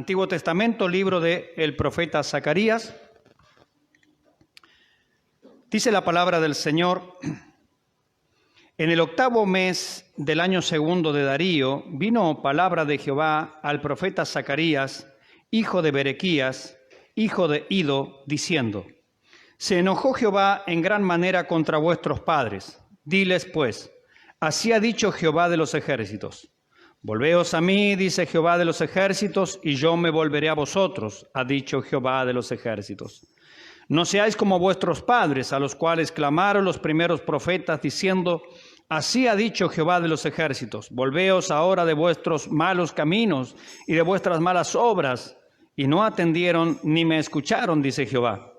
Antiguo Testamento, libro del profeta Zacarías. Dice la palabra del Señor: en el 8º mes del año segundo de Darío, vino palabra de Jehová al profeta Zacarías, hijo de Berequías, hijo de Ido, diciendo: se enojó Jehová en gran manera contra vuestros padres. Diles pues, así ha dicho Jehová de los ejércitos: volveos a mí, dice Jehová de los ejércitos, y yo me volveré a vosotros, ha dicho Jehová de los ejércitos. No seáis como vuestros padres, a los cuales clamaron los primeros profetas, diciendo: así ha dicho Jehová de los ejércitos, volveos ahora de vuestros malos caminos y de vuestras malas obras. Y no atendieron ni me escucharon, dice Jehová.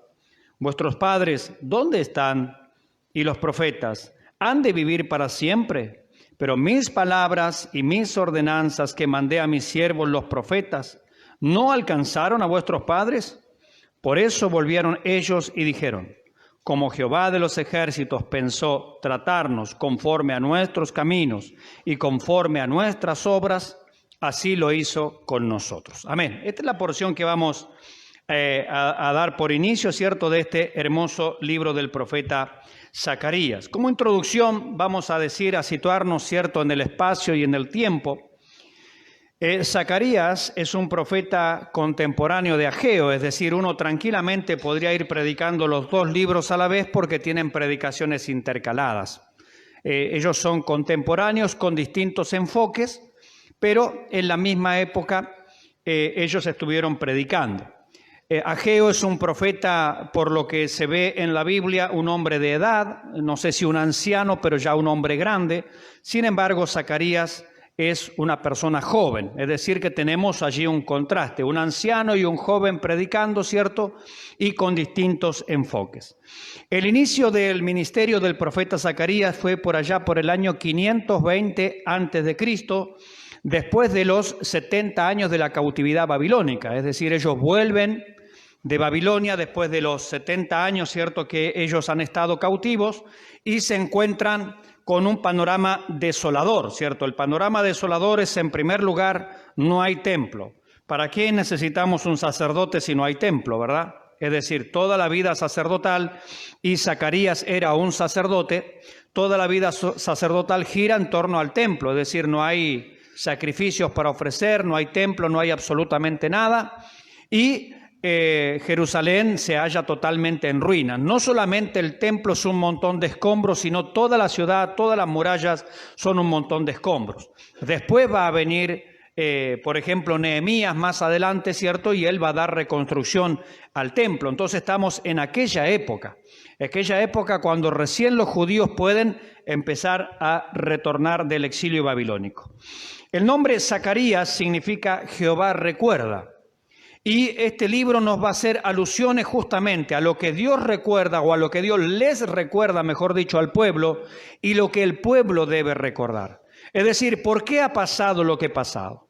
Vuestros padres, ¿dónde están? Y los profetas, ¿han de vivir para siempre? Pero mis palabras y mis ordenanzas que mandé a mis siervos los profetas, ¿no alcanzaron a vuestros padres? Por eso volvieron ellos y dijeron: como Jehová de los ejércitos pensó tratarnos conforme a nuestros caminos y conforme a nuestras obras, así lo hizo con nosotros. Amén. Esta es la porción que vamos a dar por inicio, ¿cierto?, de este hermoso libro del profeta Zacarías. Como introducción vamos a situarnos, ¿cierto?, en el espacio y en el tiempo. Zacarías es un profeta contemporáneo de Ageo, es decir, uno tranquilamente podría ir predicando los dos libros a la vez porque tienen predicaciones intercaladas. Ellos son contemporáneos con distintos enfoques, pero en la misma época ellos estuvieron predicando. Ageo es un profeta, por lo que se ve en la Biblia, un hombre de edad, no sé si un anciano, pero ya un hombre grande. Sin embargo, Zacarías es una persona joven, es decir, que tenemos allí un contraste, un anciano y un joven predicando, ¿cierto?, y con distintos enfoques. El inicio del ministerio del profeta Zacarías fue por allá por el año 520 a.C., después de los 70 años de la cautividad babilónica, es decir, ellos vuelven de Babilonia después de los 70 años, ¿cierto?, que ellos han estado cautivos y se encuentran con un panorama desolador, ¿cierto? El panorama desolador es, en primer lugar, no hay templo. ¿Para qué necesitamos un sacerdote si no hay templo, verdad? Es decir, toda la vida sacerdotal, y Zacarías era un sacerdote, toda la vida sacerdotal gira en torno al templo, es decir, no hay sacrificios para ofrecer, no hay templo, no hay absolutamente nada, y Jerusalén se halla totalmente en ruinas. No solamente el templo es un montón de escombros, sino toda la ciudad, todas las murallas son un montón de escombros. Después va a venir, por ejemplo, Nehemías más adelante, ¿cierto? Y él va a dar reconstrucción al templo. Entonces estamos en aquella época cuando recién los judíos pueden empezar a retornar del exilio babilónico. El nombre Zacarías significa Jehová recuerda. Y este libro nos va a hacer alusiones justamente a lo que Dios recuerda, o a lo que Dios les recuerda, mejor dicho, al pueblo, y lo que el pueblo debe recordar. Es decir, ¿por qué ha pasado lo que ha pasado?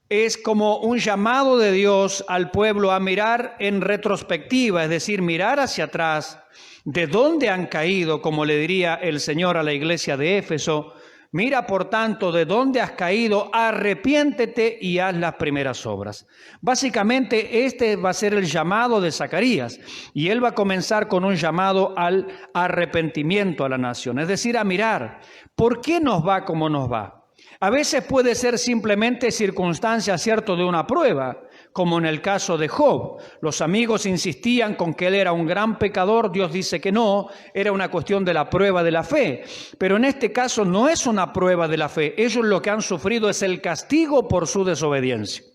Es como un llamado de Dios al pueblo a mirar en retrospectiva, es decir, mirar hacia atrás, de dónde han caído, como le diría el Señor a la iglesia de Éfeso. Mira, por tanto, de dónde has caído, arrepiéntete y haz las primeras obras. Básicamente, este va a ser el llamado de Zacarías, y él va a comenzar con un llamado al arrepentimiento a la nación, es decir, a mirar, ¿por qué nos va como nos va? A veces puede ser simplemente circunstancia, ¿cierto?, de una prueba, como en el caso de Job. Los amigos insistían con que él era un gran pecador, Dios dice que no, era una cuestión de la prueba de la fe. Pero en este caso no es una prueba de la fe, ellos lo que han sufrido es el castigo por su desobediencia.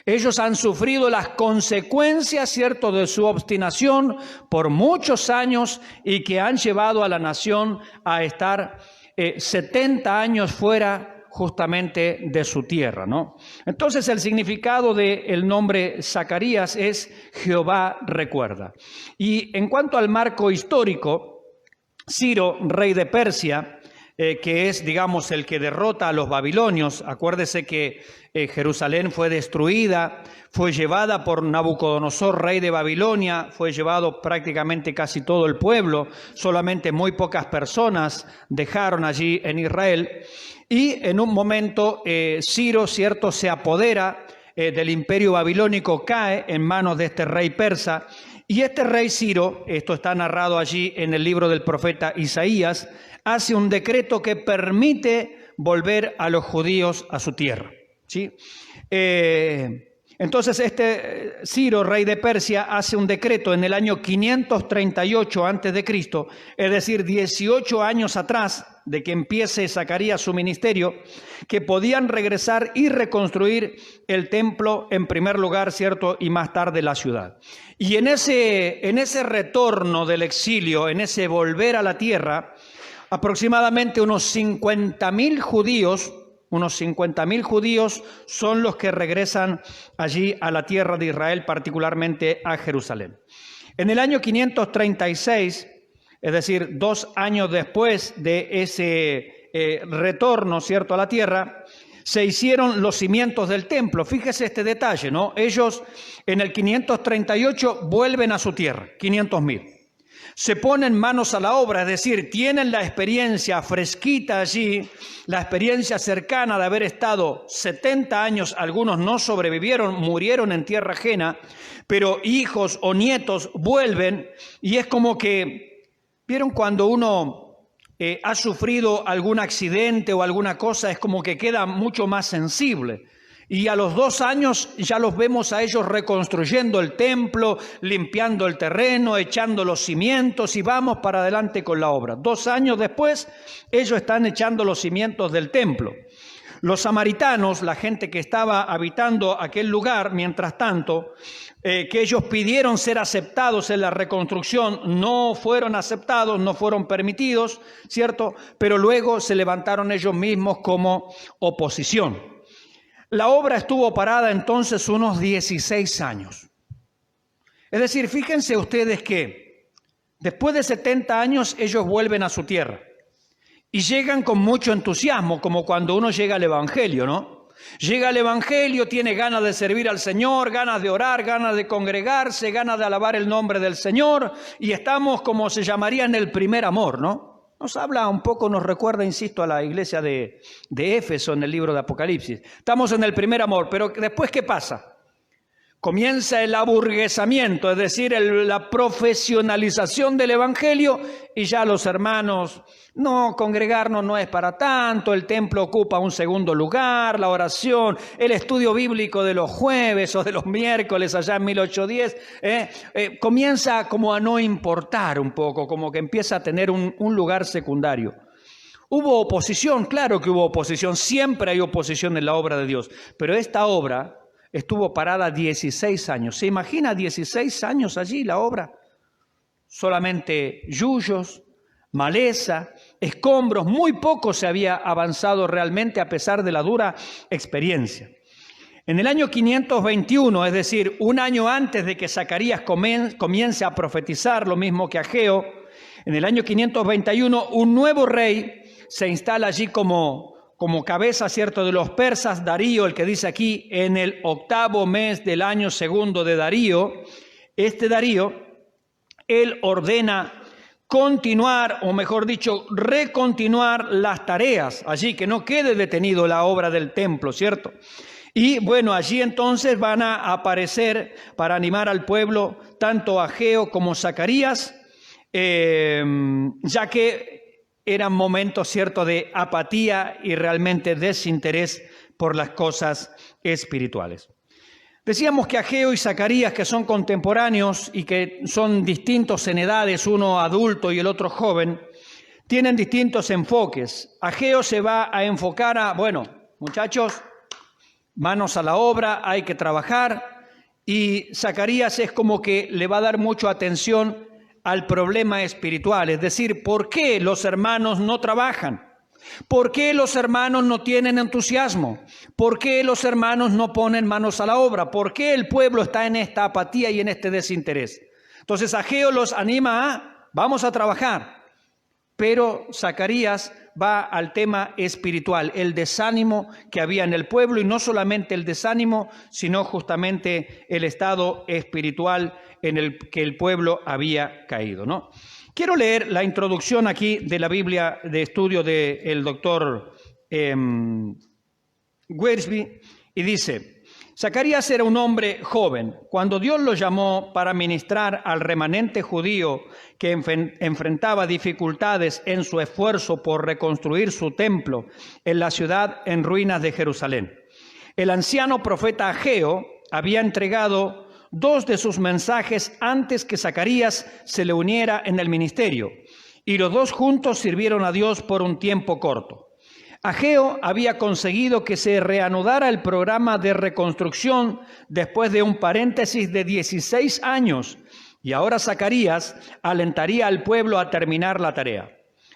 Ellos han sufrido las consecuencias, ¿cierto?, de su obstinación por muchos años, y que han llevado a la nación a estar 70 años fuera justamente de su tierra, ¿no? Entonces el significado del nombre Zacarías es Jehová recuerda. Y en cuanto al marco histórico, Ciro, rey de Persia, que es, digamos, el que derrota a los babilonios. Acuérdese que Jerusalén fue destruida, fue llevada por Nabucodonosor, rey de Babilonia, fue llevado prácticamente casi todo el pueblo, solamente muy pocas personas dejaron allí en Israel. Y en un momento Ciro, ¿cierto?, se apodera del imperio babilónico cae en manos de este rey persa, y este rey Ciro, esto está narrado allí en el libro del profeta Isaías, hace un decreto que permite volver a los judíos a su tierra, ¿sí? Entonces este Ciro, rey de Persia, hace un decreto en el año 538 a.C., es decir, 18 años atrás de que empiece Zacarías su ministerio, que podían regresar y reconstruir el templo en primer lugar, ¿cierto? Y más tarde la ciudad. Y en ese retorno del exilio, en ese volver a la tierra, aproximadamente unos 50.000 judíos son los que regresan allí a la tierra de Israel, particularmente a Jerusalén. En el año 536, es decir, 2 años después de ese retorno, ¿cierto?, a la tierra, se hicieron los cimientos del templo. Fíjese este detalle, ¿no? Ellos en el 538 vuelven a su tierra, 500.000. Se ponen manos a la obra, es decir, tienen la experiencia fresquita allí, la experiencia cercana de haber estado 70 años, algunos no sobrevivieron, murieron en tierra ajena, pero hijos o nietos vuelven, y es como que, ¿vieron cuando uno ha sufrido algún accidente o alguna cosa? Es como que queda mucho más sensible. Y a los 2 años ya los vemos a ellos reconstruyendo el templo, limpiando el terreno, echando los cimientos, y vamos para adelante con la obra. 2 años después, ellos están echando los cimientos del templo. Los samaritanos, la gente que estaba habitando aquel lugar, mientras tanto, que ellos pidieron ser aceptados en la reconstrucción, no fueron aceptados, no fueron permitidos, ¿cierto? Pero luego se levantaron ellos mismos como oposición. La obra estuvo parada entonces unos 16 años. Es decir, fíjense ustedes que después de 70 años ellos vuelven a su tierra y llegan con mucho entusiasmo, como cuando uno llega al Evangelio, ¿no? Llega al Evangelio, tiene ganas de servir al Señor, ganas de orar, ganas de congregarse, ganas de alabar el nombre del Señor, y estamos, como se llamaría, en el primer amor, ¿no? Nos habla un poco, nos recuerda, insisto, a la iglesia de Éfeso en el libro de Apocalipsis. Estamos en el primer amor, pero después, ¿qué pasa? Comienza el aburguesamiento, es decir, la profesionalización del Evangelio, y ya los hermanos, no, congregarnos no es para tanto, el templo ocupa un segundo lugar, la oración, el estudio bíblico de los jueves o de los miércoles allá en 1810, comienza como a no importar un poco, como que empieza a tener un lugar secundario. Hubo oposición, claro que hubo oposición, siempre hay oposición en la obra de Dios, pero esta obra estuvo parada 16 años. ¿Se imagina 16 años allí la obra? Solamente yuyos, maleza, escombros, muy poco se había avanzado realmente a pesar de la dura experiencia. En el año 521, es decir, 1 año antes de que Zacarías comience a profetizar, lo mismo que Ageo, en el año 521 un nuevo rey se instala allí como cabeza, ¿cierto?, de los persas, Darío, el que dice aquí, en el 8º mes del año 2 de Darío. Este Darío, él ordena continuar, o mejor dicho, recontinuar las tareas allí, que no quede detenido la obra del templo, ¿cierto? Y bueno, allí entonces van a aparecer para animar al pueblo tanto Ageo como Zacarías, ya que eran momentos, ¿cierto?, de apatía y realmente desinterés por las cosas espirituales. Decíamos que Ageo y Zacarías, que son contemporáneos y que son distintos en edades, uno adulto y el otro joven, tienen distintos enfoques. Ageo se va a enfocar a, bueno, muchachos, manos a la obra, hay que trabajar, y Zacarías es como que le va a dar mucha atención al problema espiritual, es decir, ¿por qué los hermanos no trabajan? ¿Por qué los hermanos no tienen entusiasmo? ¿Por qué los hermanos no ponen manos a la obra? ¿Por qué el pueblo está en esta apatía y en este desinterés? Entonces Ageo los anima a, vamos a trabajar, pero Zacarías va al tema espiritual, el desánimo que había en el pueblo, y no solamente el desánimo, sino justamente el estado espiritual en el que el pueblo había caído, ¿no? Quiero leer la introducción aquí de la Biblia de estudio del doctor Wiersbe, y dice: Zacarías era un hombre joven. Cuando Dios lo llamó para ministrar al remanente judío que enfrentaba dificultades en su esfuerzo por reconstruir su templo en la ciudad en ruinas de Jerusalén. El anciano profeta Ageo había entregado 2 de sus mensajes antes que Zacarías se le uniera en el ministerio, y los 2 juntos sirvieron a Dios por un tiempo corto. Ageo había conseguido que se reanudara el programa de reconstrucción después de un paréntesis de 16 años, y ahora Zacarías alentaría al pueblo a terminar la tarea.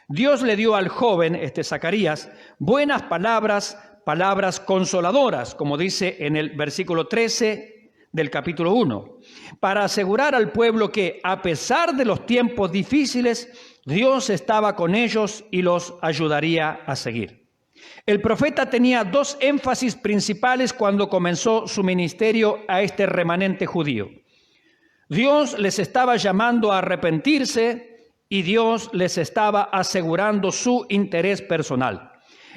Dios le dio al joven, Zacarías, buenas palabras, palabras consoladoras, como dice en el versículo 13 del capítulo 1, para asegurar al pueblo que, a pesar de los tiempos difíciles, Dios estaba con ellos y los ayudaría a seguir. El profeta tenía 2 énfasis principales cuando comenzó su ministerio a este remanente judío. Dios les estaba llamando a arrepentirse y Dios les estaba asegurando su interés personal.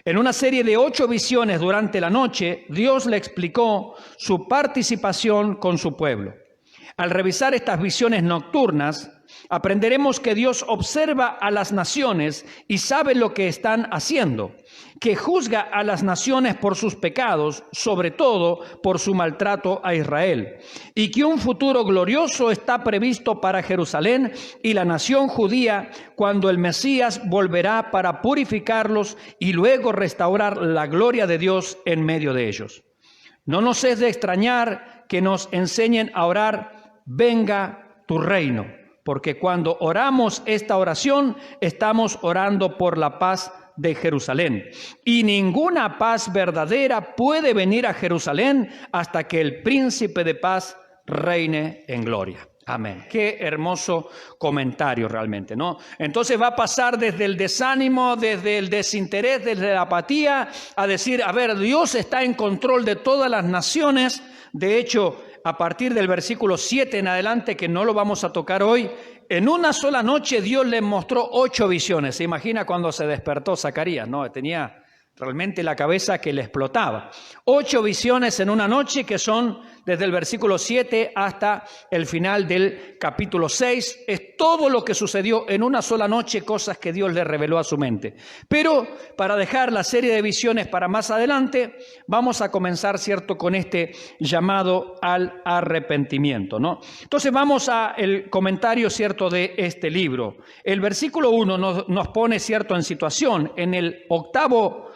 En una serie de 8 visiones durante la noche, Dios le explicó su participación con su pueblo. Al revisar estas visiones nocturnas, aprenderemos que Dios observa a las naciones y sabe lo que están haciendo, que juzga a las naciones por sus pecados, sobre todo por su maltrato a Israel, y que un futuro glorioso está previsto para Jerusalén y la nación judía cuando el Mesías volverá para purificarlos y luego restaurar la gloria de Dios en medio de ellos. No nos es de extrañar que nos enseñen a orar: venga tu reino, porque cuando oramos esta oración, estamos orando por la paz de Jerusalén. Y ninguna paz verdadera puede venir a Jerusalén hasta que el príncipe de paz reine en gloria. Amén. Qué hermoso comentario realmente, ¿no? Entonces va a pasar desde el desánimo, desde el desinterés, desde la apatía, a decir, a ver, Dios está en control de todas las naciones. De hecho, a partir del versículo 7 en adelante, que no lo vamos a tocar hoy, en una sola noche Dios les mostró 8 visiones. ¿Se imagina cuando se despertó Zacarías? No, tenía realmente la cabeza que le explotaba. 8 visiones en una noche, que son desde el versículo 7 hasta el final del capítulo 6. Es todo lo que sucedió en una sola noche, cosas que Dios le reveló a su mente. Pero para dejar la serie de visiones para más adelante, vamos a comenzar, ¿cierto?, con este llamado al arrepentimiento, ¿no? Entonces vamos al comentario, ¿cierto?, de este libro. El versículo 1 nos pone, ¿cierto?, en situación. En el 8º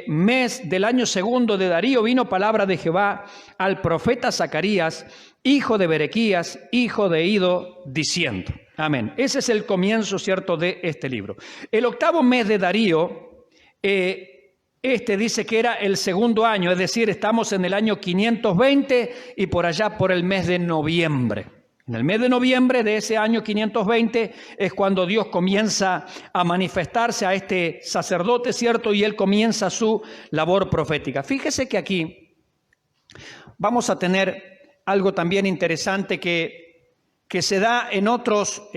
mes del año 2 de Darío vino palabra de Jehová al profeta Zacarías, hijo de Berequías, hijo de Ido, diciendo. Amén. Ese es el comienzo, ¿cierto?, de este libro. El 8º mes de Darío, dice que era el 2º año, es decir, estamos en el año 520 y por allá por el mes de noviembre. En el mes de noviembre de ese año 520 es cuando Dios comienza a manifestarse a este sacerdote, ¿cierto? Y él comienza su labor profética. Fíjese que aquí vamos a tener algo también interesante que se da en otros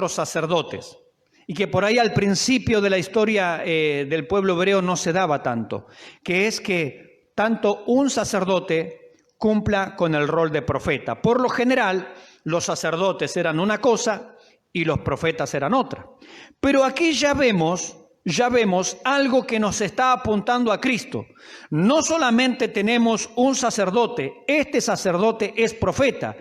sacerdotes y que por ahí al principio de la historia del pueblo hebreo no se daba tanto, que es que tanto un sacerdote cumpla con el rol de profeta. Por lo general, los sacerdotes eran una cosa y los profetas eran otra. Pero aquí ya vemos algo que nos está apuntando a Cristo. No solamente tenemos un sacerdote, este sacerdote es profeta.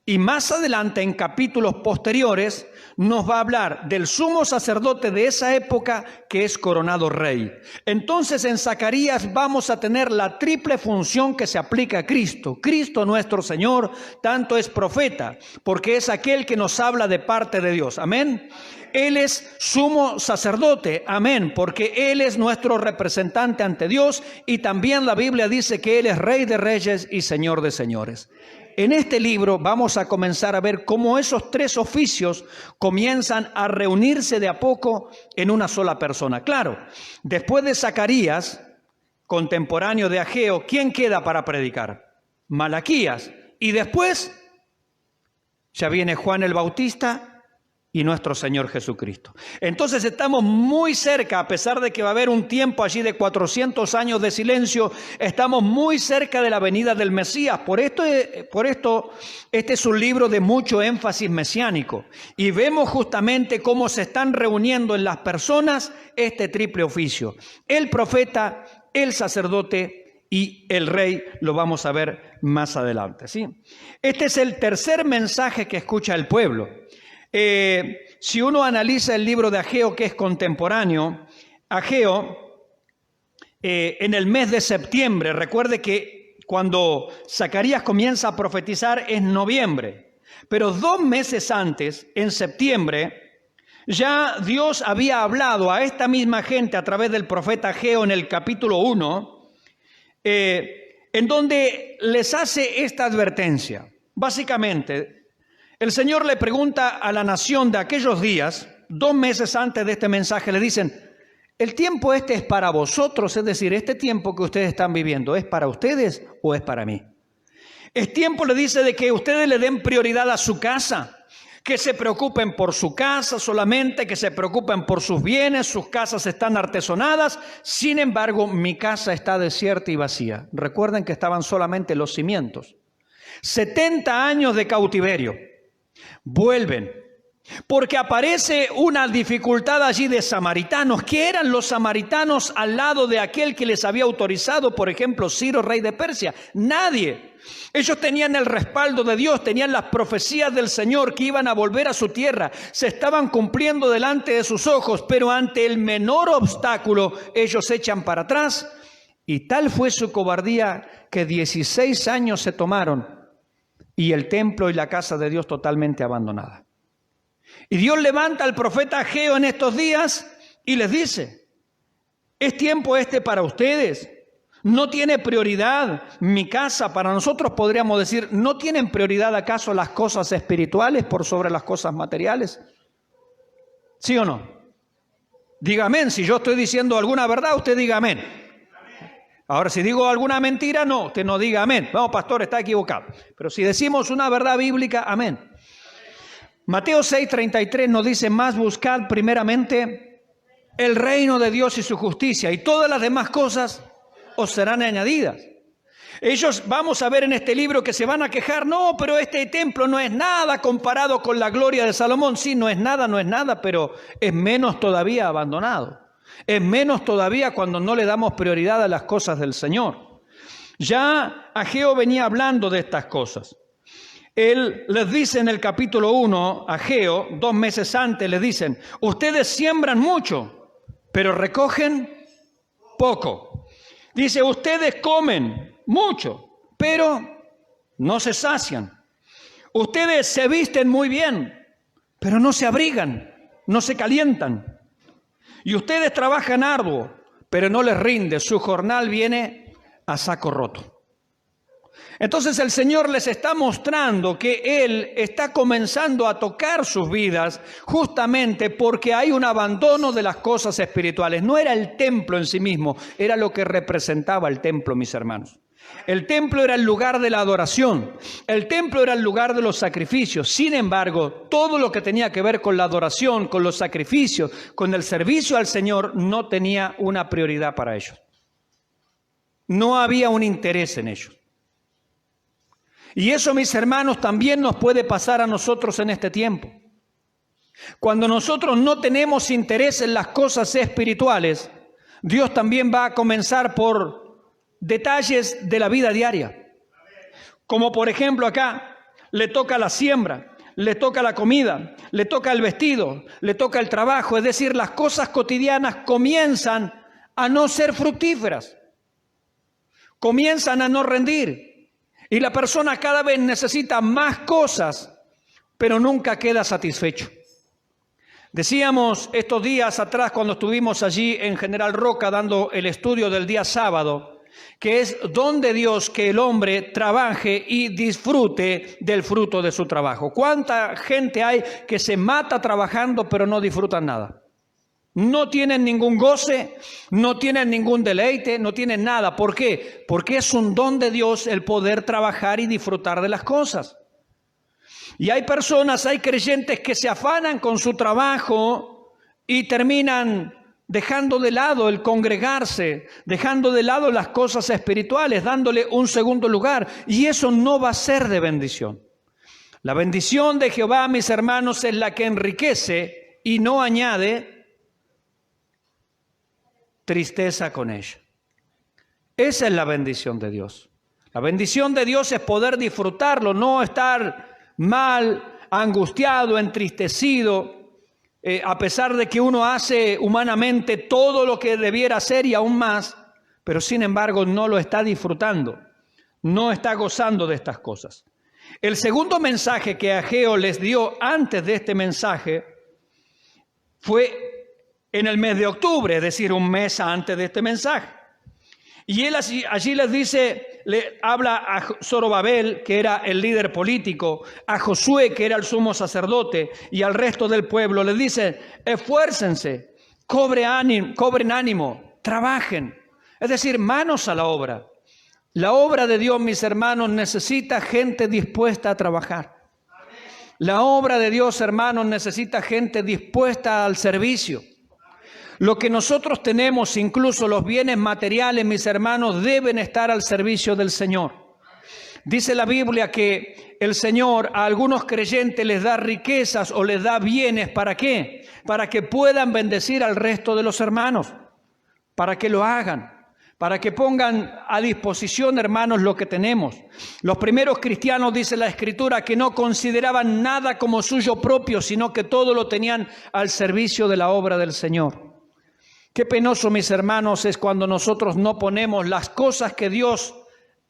Y más adelante, en capítulos posteriores, nos va a hablar del sumo sacerdote de esa época que es coronado rey. Entonces, en Zacarías vamos a tener la triple función que se aplica a Cristo. Cristo nuestro Señor tanto es profeta, porque es aquel que nos habla de parte de Dios. Amén. Él es sumo sacerdote, amén, porque Él es nuestro representante ante Dios, y también la Biblia dice que Él es Rey de Reyes y Señor de Señores. En este libro vamos a comenzar a ver cómo esos 3 oficios comienzan a reunirse de a poco en una sola persona. Claro, después de Zacarías, contemporáneo de Ageo, ¿quién queda para predicar? Malaquías. Y después ya viene Juan el Bautista y nuestro Señor Jesucristo. Entonces estamos muy cerca, a pesar de que va a haber un tiempo allí de 400 años de silencio, estamos muy cerca de la venida del Mesías. Por esto, este es un libro de mucho énfasis mesiánico. Y vemos justamente cómo se están reuniendo en las personas este triple oficio: el profeta, el sacerdote y el rey. Lo vamos a ver más adelante, ¿sí? Este es el tercer mensaje que escucha el pueblo. Si uno analiza el libro de Ageo, que es contemporáneo, Ageo, en el mes de septiembre, recuerde que cuando Zacarías comienza a profetizar es noviembre, pero 2 meses antes, en septiembre, ya Dios había hablado a esta misma gente a través del profeta Ageo en el capítulo 1, en donde les hace esta advertencia. Básicamente, el Señor le pregunta a la nación de aquellos días, 2 meses antes de este mensaje, le dicen: ¿el tiempo este es para vosotros? Es decir, este tiempo que ustedes están viviendo, ¿es para ustedes o es para mí? Es tiempo, le dice, de que ustedes le den prioridad a su casa, que se preocupen por su casa solamente, que se preocupen por sus bienes, sus casas están artesonadas. Sin embargo, mi casa está desierta y vacía. Recuerden que estaban solamente los cimientos. 70 años de cautiverio. Vuelven, porque aparece una dificultad allí de samaritanos. ¿Qué eran los samaritanos al lado de aquel que les había autorizado, por ejemplo, Ciro, rey de Persia? Nadie. Ellos tenían el respaldo de Dios, tenían las profecías del Señor que iban a volver a su tierra, se estaban cumpliendo delante de sus ojos, pero ante el menor obstáculo ellos se echan para atrás, y tal fue su cobardía que 16 años se tomaron y el templo y la casa de Dios totalmente abandonada. Y Dios levanta al profeta Ageo en estos días y les dice: ¿es tiempo este para ustedes? ¿No tiene prioridad mi casa? Para nosotros podríamos decir, ¿no tienen prioridad acaso las cosas espirituales por sobre las cosas materiales? ¿Sí o no? Diga amén. Si yo estoy diciendo alguna verdad, usted diga amén. Ahora, si digo alguna mentira, no, usted no diga amén. No, pastor, está equivocado. Pero si decimos una verdad bíblica, amén. Mateo 6:33 nos dice: más buscad primeramente el reino de Dios y su justicia, y todas las demás cosas os serán añadidas. Ellos, vamos a ver en este libro, que se van a quejar: no, pero este templo no es nada comparado con la gloria de Salomón. Sí, no es nada, pero es menos todavía abandonado. Es menos todavía cuando no le damos prioridad a las cosas del Señor. Ya Ageo venía hablando de estas cosas. Él les dice en el capítulo 1, Ageo, 2 meses antes, les dicen: ustedes siembran mucho, pero recogen poco. Dice: ustedes comen mucho, pero no se sacian. Ustedes se visten muy bien, pero no se abrigan, no se calientan. Y ustedes trabajan arduo, pero no les rinde. Su jornal viene a saco roto. Entonces el Señor les está mostrando que Él está comenzando a tocar sus vidas justamente porque hay un abandono de las cosas espirituales. No era el templo en sí mismo, era lo que representaba el templo, mis hermanos. El templo era el lugar de la adoración, el templo era el lugar de los sacrificios. Sin embargo, todo lo que tenía que ver con la adoración, con los sacrificios, con el servicio al Señor, no tenía una prioridad para ellos. No había un interés en ellos. Y eso, mis hermanos, también nos puede pasar a nosotros en este tiempo. Cuando nosotros no tenemos interés en las cosas espirituales, Dios también va a comenzar por detalles de la vida diaria. Como por ejemplo acá, le toca la siembra, le toca la comida, le toca el vestido, le toca el trabajo. Es decir, las cosas cotidianas comienzan a no ser fructíferas, comienzan a no rendir. Y la persona cada vez necesita más cosas, pero nunca queda satisfecho. Decíamos estos días atrás, cuando estuvimos allí en General Roca dando el estudio del día sábado, que es don de Dios que el hombre trabaje y disfrute del fruto de su trabajo. ¿Cuánta gente hay que se mata trabajando pero no disfrutan nada? No tienen ningún goce, no tienen ningún deleite, no tienen nada. ¿Por qué? Porque es un don de Dios el poder trabajar y disfrutar de las cosas. Y hay personas, hay creyentes que se afanan con su trabajo y terminan dejando de lado el congregarse, dejando de lado las cosas espirituales, dándole un segundo lugar. Y eso no va a ser de bendición. La bendición de Jehová, mis hermanos, es la que enriquece y no añade tristeza con ella. Esa es la bendición de Dios. La bendición de Dios es poder disfrutarlo, no estar mal, angustiado, entristecido, a pesar de que uno hace humanamente todo lo que debiera hacer y aún más, pero sin embargo no lo está disfrutando, no está gozando de estas cosas. El segundo mensaje que Ageo les dio antes de este mensaje fue en el mes de octubre, es decir, un mes antes de este mensaje. Y él allí les dice, le habla a Zorobabel, que era el líder político, a Josué, que era el sumo sacerdote, y al resto del pueblo. Les dice, esfuércense, cobren ánimo, trabajen. Es decir, manos a la obra. La obra de Dios, mis hermanos, necesita gente dispuesta a trabajar. La obra de Dios, hermanos, necesita gente dispuesta al servicio. Lo que nosotros tenemos, incluso los bienes materiales, mis hermanos, deben estar al servicio del Señor. Dice la Biblia que el Señor a algunos creyentes les da riquezas o les da bienes. ¿Para qué? Para que puedan bendecir al resto de los hermanos. Para que lo hagan. Para que pongan a disposición, hermanos, lo que tenemos. Los primeros cristianos, dice la Escritura, que no consideraban nada como suyo propio, sino que todo lo tenían al servicio de la obra del Señor. Qué penoso, mis hermanos, es cuando nosotros no ponemos las cosas que Dios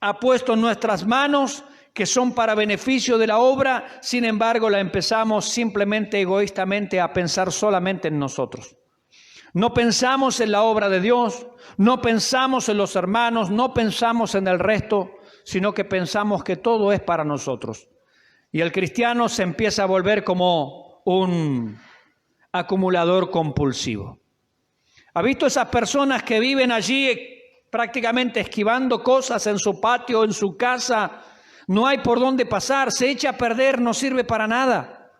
ha puesto en nuestras manos, que son para beneficio de la obra, sin embargo la empezamos simplemente egoístamente a pensar solamente en nosotros. No pensamos en la obra de Dios, no pensamos en los hermanos, no pensamos en el resto, sino que pensamos que todo es para nosotros. Y el cristiano se empieza a volver como un acumulador compulsivo. ¿Ha visto esas personas que viven allí prácticamente esquivando cosas en su patio, en su casa? No hay por dónde pasar, se echa a perder, no sirve para nada.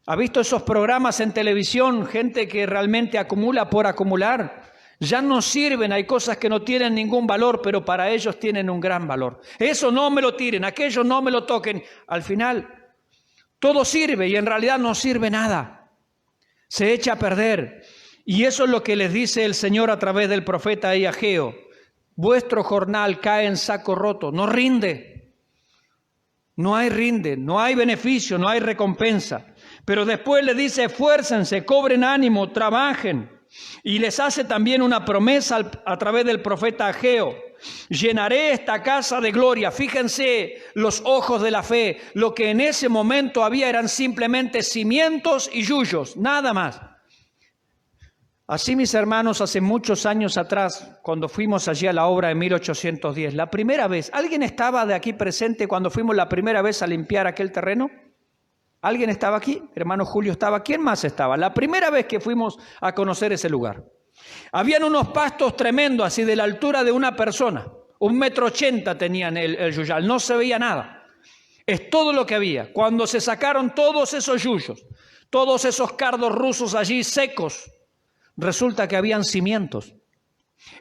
¿Ha visto esos programas en televisión? Gente que realmente acumula por acumular. Ya no sirven, hay cosas que no tienen ningún valor, pero para ellos tienen un gran valor. Eso no me lo tiren, aquello no me lo toquen. Al final, todo sirve y en realidad no sirve nada. Se echa a perder. Y eso es lo que les dice el Señor a través del profeta Ageo. Vuestro jornal cae en saco roto, no rinde. No hay beneficio, no hay recompensa. Pero después les dice, esfuércense, cobren ánimo, trabajen. Y les hace también una promesa a través del profeta Ageo. Llenaré esta casa de gloria. Fíjense los ojos de la fe. Lo que en ese momento había eran simplemente cimientos y yuyos, nada más. Así, mis hermanos, hace muchos años atrás, cuando fuimos allí a la obra en 1810, la primera vez, ¿alguien estaba de aquí presente cuando fuimos la primera vez a limpiar aquel terreno? ¿Alguien estaba aquí? Hermano Julio estaba. ¿Quién más estaba? La primera vez que fuimos a conocer ese lugar. Habían unos pastos tremendos, así de la altura de una persona. 1,80 m tenían el yuyal, no se veía nada. Es todo lo que había. Cuando se sacaron todos esos yuyos, todos esos cardos rusos allí secos, resulta que habían cimientos.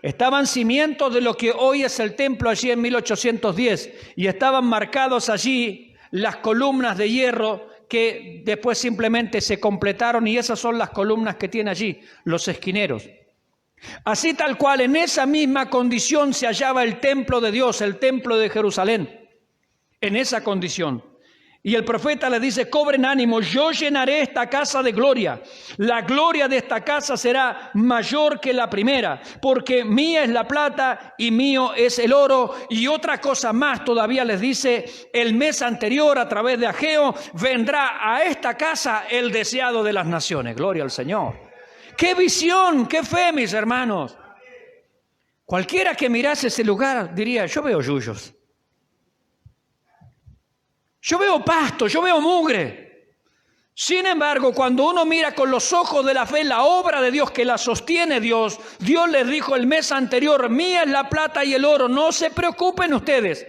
Estaban cimientos de lo que hoy es el templo allí en 1810 y estaban marcados allí las columnas de hierro que después simplemente se completaron y esas son las columnas que tiene allí, los esquineros. Así tal cual, en esa misma condición se hallaba el templo de Dios, el templo de Jerusalén, en esa condición. Y el profeta le dice, cobren ánimo, yo llenaré esta casa de gloria. La gloria de esta casa será mayor que la primera, porque mía es la plata y mío es el oro. Y otra cosa más todavía les dice, el mes anterior a través de Ageo vendrá a esta casa el deseado de las naciones. Gloria al Señor. ¡Qué visión! ¡Qué fe, mis hermanos! Cualquiera que mirase ese lugar diría, yo veo yuyos. Yo veo pasto, yo veo mugre. Sin embargo, cuando uno mira con los ojos de la fe la obra de Dios que la sostiene Dios, Dios les dijo el mes anterior, mía es la plata y el oro, no se preocupen ustedes.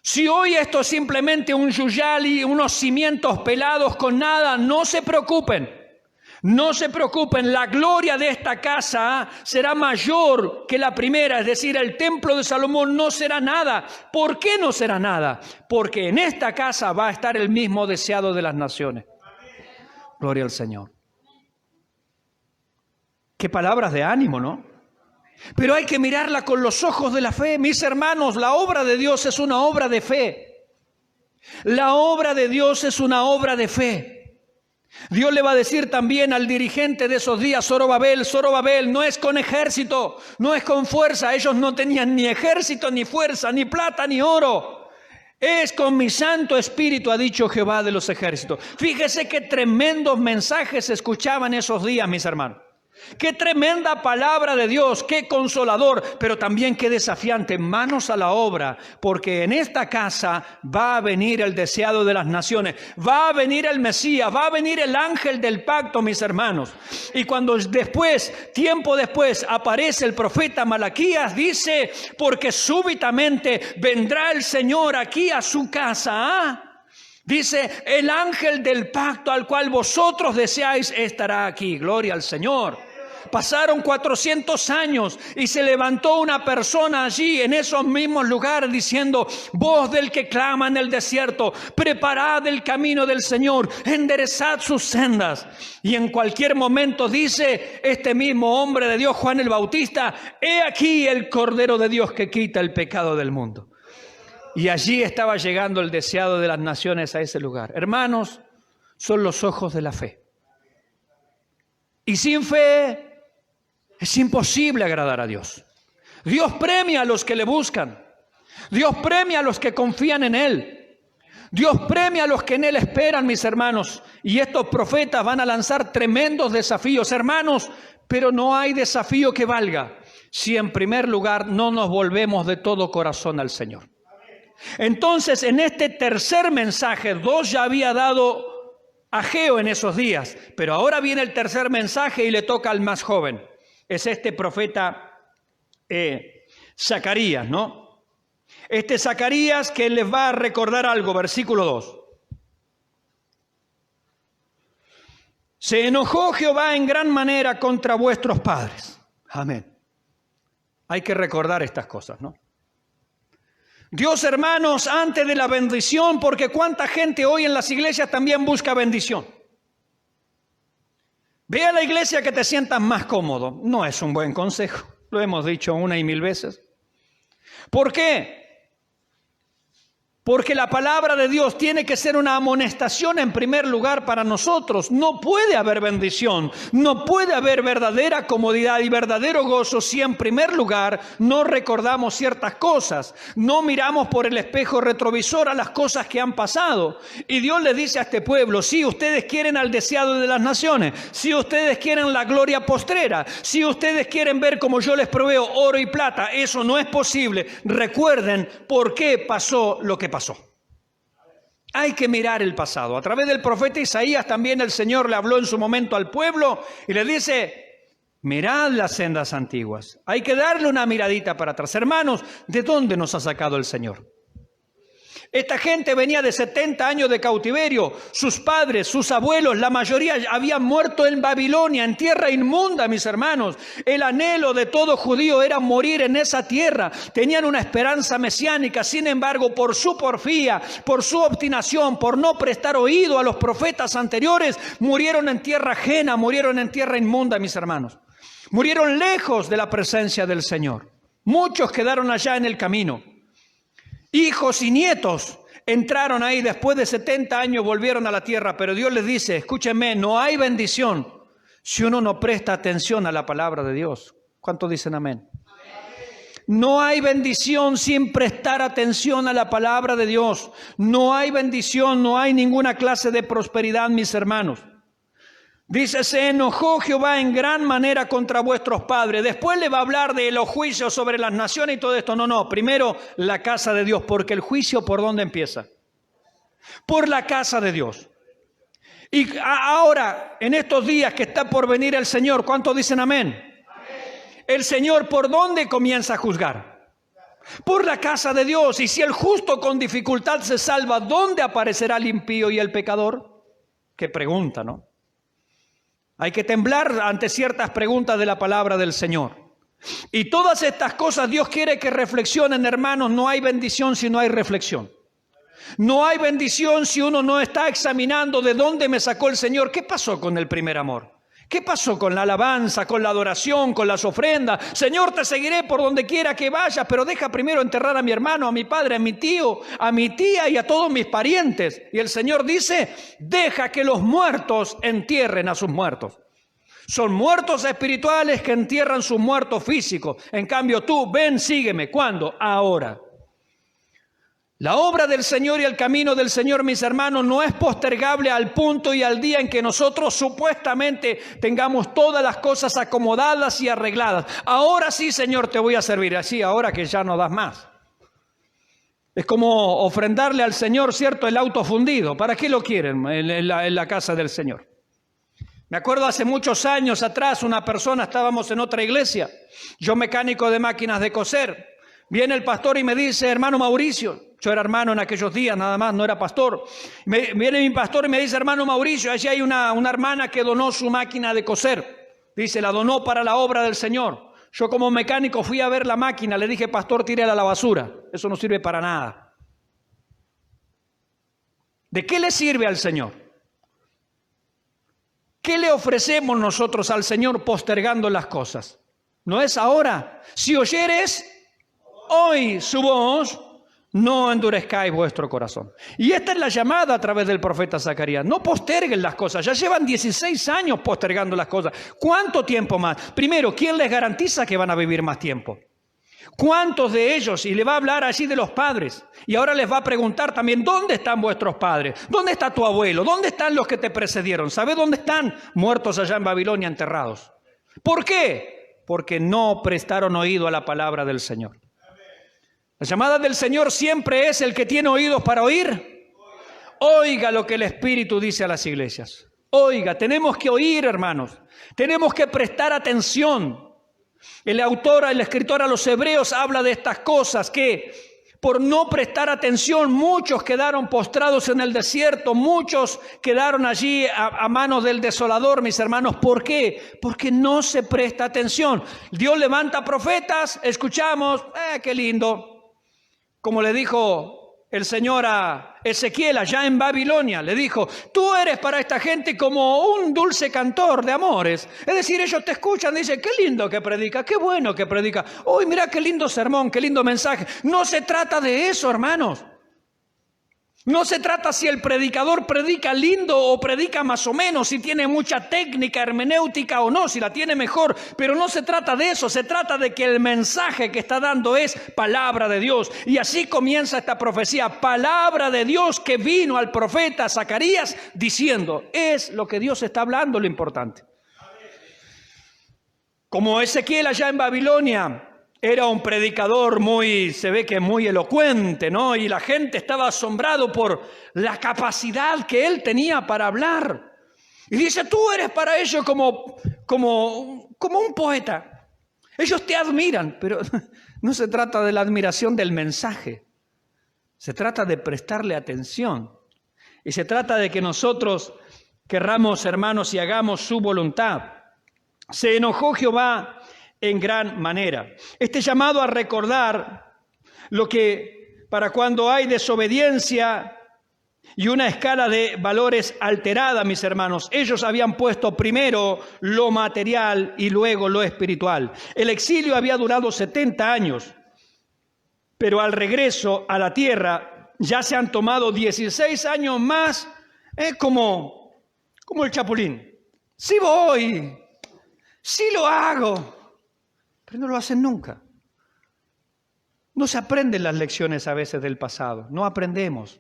Si hoy esto es simplemente un yuyali, unos cimientos pelados con nada, no se preocupen. No se preocupen, la gloria de esta casa será mayor que la primera, es decir, el templo de Salomón no será nada. ¿Por qué no será nada? Porque en esta casa va a estar el mismo deseado de las naciones. Gloria al Señor. Qué palabras de ánimo, ¿no? Pero hay que mirarla con los ojos de la fe. Mis hermanos, la obra de Dios es una obra de fe. La obra de Dios es una obra de fe. Dios le va a decir también al dirigente de esos días, Zorobabel, no es con ejército, no es con fuerza. Ellos no tenían ni ejército, ni fuerza, ni plata, ni oro. Es con mi Santo Espíritu, ha dicho Jehová de los ejércitos. Fíjese qué tremendos mensajes se escuchaban esos días, mis hermanos. Qué tremenda palabra de Dios, qué consolador, pero también qué desafiante. Manos a la obra, porque en esta casa va a venir el deseado de las naciones, va a venir el Mesías, va a venir el ángel del pacto, mis hermanos. Y cuando después, tiempo después, aparece el profeta Malaquías, dice, porque súbitamente vendrá el Señor aquí a su casa, dice, el ángel del pacto al cual vosotros deseáis estará aquí. Gloria al Señor. Pasaron 400 años y se levantó una persona allí en esos mismos lugares diciendo, voz del que clama en el desierto, preparad el camino del Señor, enderezad sus sendas. Y en cualquier momento dice este mismo hombre de Dios, Juan el Bautista, he aquí el Cordero de Dios que quita el pecado del mundo. Y allí estaba llegando el deseado de las naciones a ese lugar. Hermanos, son los ojos de la fe. Y sin fe es imposible agradar a Dios. Dios premia a los que le buscan. Dios premia a los que confían en Él. Dios premia a los que en Él esperan, mis hermanos. Y estos profetas van a lanzar tremendos desafíos, hermanos. Pero no hay desafío que valga si en primer lugar no nos volvemos de todo corazón al Señor. Entonces, en este tercer mensaje, 2 ya había dado Ageo en esos días. Pero ahora viene el tercer mensaje y le toca al más joven. Es este profeta Zacarías, ¿no? Este Zacarías que les va a recordar algo, versículo 2. Se enojó Jehová en gran manera contra vuestros padres. Amén. Hay que recordar estas cosas, ¿no? Dios, hermanos, antes de la bendición, porque cuánta gente hoy en las iglesias también busca bendición. Ve a la iglesia que te sientas más cómodo. No es un buen consejo. Lo hemos dicho 1 y 1000 veces. ¿Por qué? Porque la palabra de Dios tiene que ser una amonestación en primer lugar para nosotros. No puede haber bendición, no puede haber verdadera comodidad y verdadero gozo si en primer lugar no recordamos ciertas cosas. No miramos por el espejo retrovisor a las cosas que han pasado. Y Dios le dice a este pueblo, si ustedes quieren al deseado de las naciones, si ustedes quieren la gloria postrera, si ustedes quieren ver como yo les proveo oro y plata, eso no es posible. Recuerden por qué pasó lo que pasó. Hay que mirar el pasado. A través del profeta Isaías también el Señor le habló en su momento al pueblo y le dice, mirad las sendas antiguas. Hay que darle una miradita para atrás. Hermanos, ¿de dónde nos ha sacado el Señor? Esta gente venía de 70 años de cautiverio. Sus padres, sus abuelos, la mayoría habían muerto en Babilonia, en tierra inmunda, mis hermanos. El anhelo de todo judío era morir en esa tierra. Tenían una esperanza mesiánica. Sin embargo, por su porfía, por su obstinación, por no prestar oído a los profetas anteriores, murieron en tierra ajena, murieron en tierra inmunda, mis hermanos. Murieron lejos de la presencia del Señor. Muchos quedaron allá en el camino. Hijos y nietos entraron ahí después de 70 años, volvieron a la tierra, pero Dios les dice, escúchenme, no hay bendición si uno no presta atención a la palabra de Dios. ¿Cuántos dicen amén? No hay bendición sin prestar atención a la palabra de Dios. No hay bendición, no hay ninguna clase de prosperidad, mis hermanos. Dice, se enojó Jehová en gran manera contra vuestros padres. Después le va a hablar de los juicios sobre las naciones y todo esto. No, primero la casa de Dios, porque el juicio ¿por dónde empieza? Por la casa de Dios. Y ahora, en estos días que está por venir el Señor, ¿cuántos dicen amén? Amén. El Señor ¿por dónde comienza a juzgar? por la casa de Dios. Y si el justo con dificultad se salva, ¿dónde aparecerá el impío y el pecador? Qué pregunta, ¿no? Hay que temblar ante ciertas preguntas de la palabra del Señor. Y todas estas cosas Dios quiere que reflexionen, hermanos. No hay bendición si no hay reflexión. No hay bendición si uno no está examinando de dónde me sacó el Señor. ¿Qué pasó con el primer amor? ¿Qué pasó con la alabanza, con la adoración, con las ofrendas? Señor, te seguiré por donde quiera que vayas, pero deja primero enterrar a mi hermano, a mi padre, a mi tío, a mi tía y a todos mis parientes. Y el Señor dice, deja que los muertos entierren a sus muertos. Son muertos espirituales que entierran sus muertos físicos. En cambio tú, ven, sígueme. ¿Cuándo? Ahora. La obra del Señor y el camino del Señor, mis hermanos, no es postergable al punto y al día en que nosotros supuestamente tengamos todas las cosas acomodadas y arregladas. Ahora sí, Señor, te voy a servir. Así, ahora que ya no das más. Es como ofrendarle al Señor, ¿cierto?, el auto fundido. ¿Para qué lo quieren en la casa del Señor? Me acuerdo hace muchos años atrás, una persona, estábamos en otra iglesia, yo mecánico de máquinas de coser. Viene el pastor y me dice, hermano Mauricio, yo era hermano en aquellos días, nada más, no era pastor. Viene mi pastor y me dice, hermano Mauricio, allí hay una hermana que donó su máquina de coser. Dice, la donó para la obra del Señor. Yo como mecánico fui a ver la máquina, le dije, pastor, tírela a la basura. Eso no sirve para nada. ¿De qué le sirve al Señor? ¿Qué le ofrecemos nosotros al Señor postergando las cosas? ¿No es ahora? Si oyeres hoy su voz, no endurezcáis vuestro corazón. Y esta es la llamada a través del profeta Zacarías. No posterguen las cosas. Ya llevan 16 años postergando las cosas. ¿Cuánto tiempo más? Primero, ¿quién les garantiza que van a vivir más tiempo? ¿Cuántos de ellos? Y le va a hablar allí de los padres. Y ahora les va a preguntar también, ¿dónde están vuestros padres? ¿Dónde está tu abuelo? ¿Dónde están los que te precedieron? ¿Sabes dónde están? Muertos allá en Babilonia, enterrados. ¿Por qué? Porque no prestaron oído a la palabra del Señor. La llamada del Señor siempre es el que tiene oídos para oír. Oiga lo que el Espíritu dice a las iglesias. Oiga, tenemos que oír, hermanos. Tenemos que prestar atención. El escritor a los Hebreos habla de estas cosas que por no prestar atención muchos quedaron postrados en el desierto, muchos quedaron allí a manos del desolador, mis hermanos. ¿Por qué? Porque no se presta atención. Dios levanta profetas, escuchamos, qué lindo. Como le dijo el Señor a Ezequiel allá en Babilonia, le dijo, tú eres para esta gente como un dulce cantor de amores. Es decir, ellos te escuchan, dicen, qué lindo que predica, qué bueno que predica. Uy, mira qué lindo sermón, qué lindo mensaje. No se trata de eso, hermanos. No se trata si el predicador predica lindo o predica más o menos, si tiene mucha técnica hermenéutica o no, si la tiene mejor, pero no se trata de eso, se trata de que el mensaje que está dando es palabra de Dios. Y así comienza esta profecía, palabra de Dios que vino al profeta Zacarías diciendo, es lo que Dios está hablando lo importante. Como Ezequiel allá en Babilonia, era un predicador se ve que muy elocuente, ¿no? Y la gente estaba asombrado por la capacidad que él tenía para hablar. Y dice, tú eres para ellos como un poeta. Ellos te admiran, pero no se trata de la admiración del mensaje. Se trata de prestarle atención. Y se trata de que nosotros querramos, hermanos, y hagamos su voluntad. Se enojó Jehová en gran manera. Este llamado a recordar lo que para cuando hay desobediencia y una escala de valores alterada, mis hermanos, ellos habían puesto primero lo material y luego lo espiritual. El exilio había durado 70 años, pero al regreso a la tierra ya se han tomado 16 años más, como el Chapulín. Sí voy, sí lo hago. Pero no lo hacen nunca. No se aprenden las lecciones a veces del pasado. No aprendemos.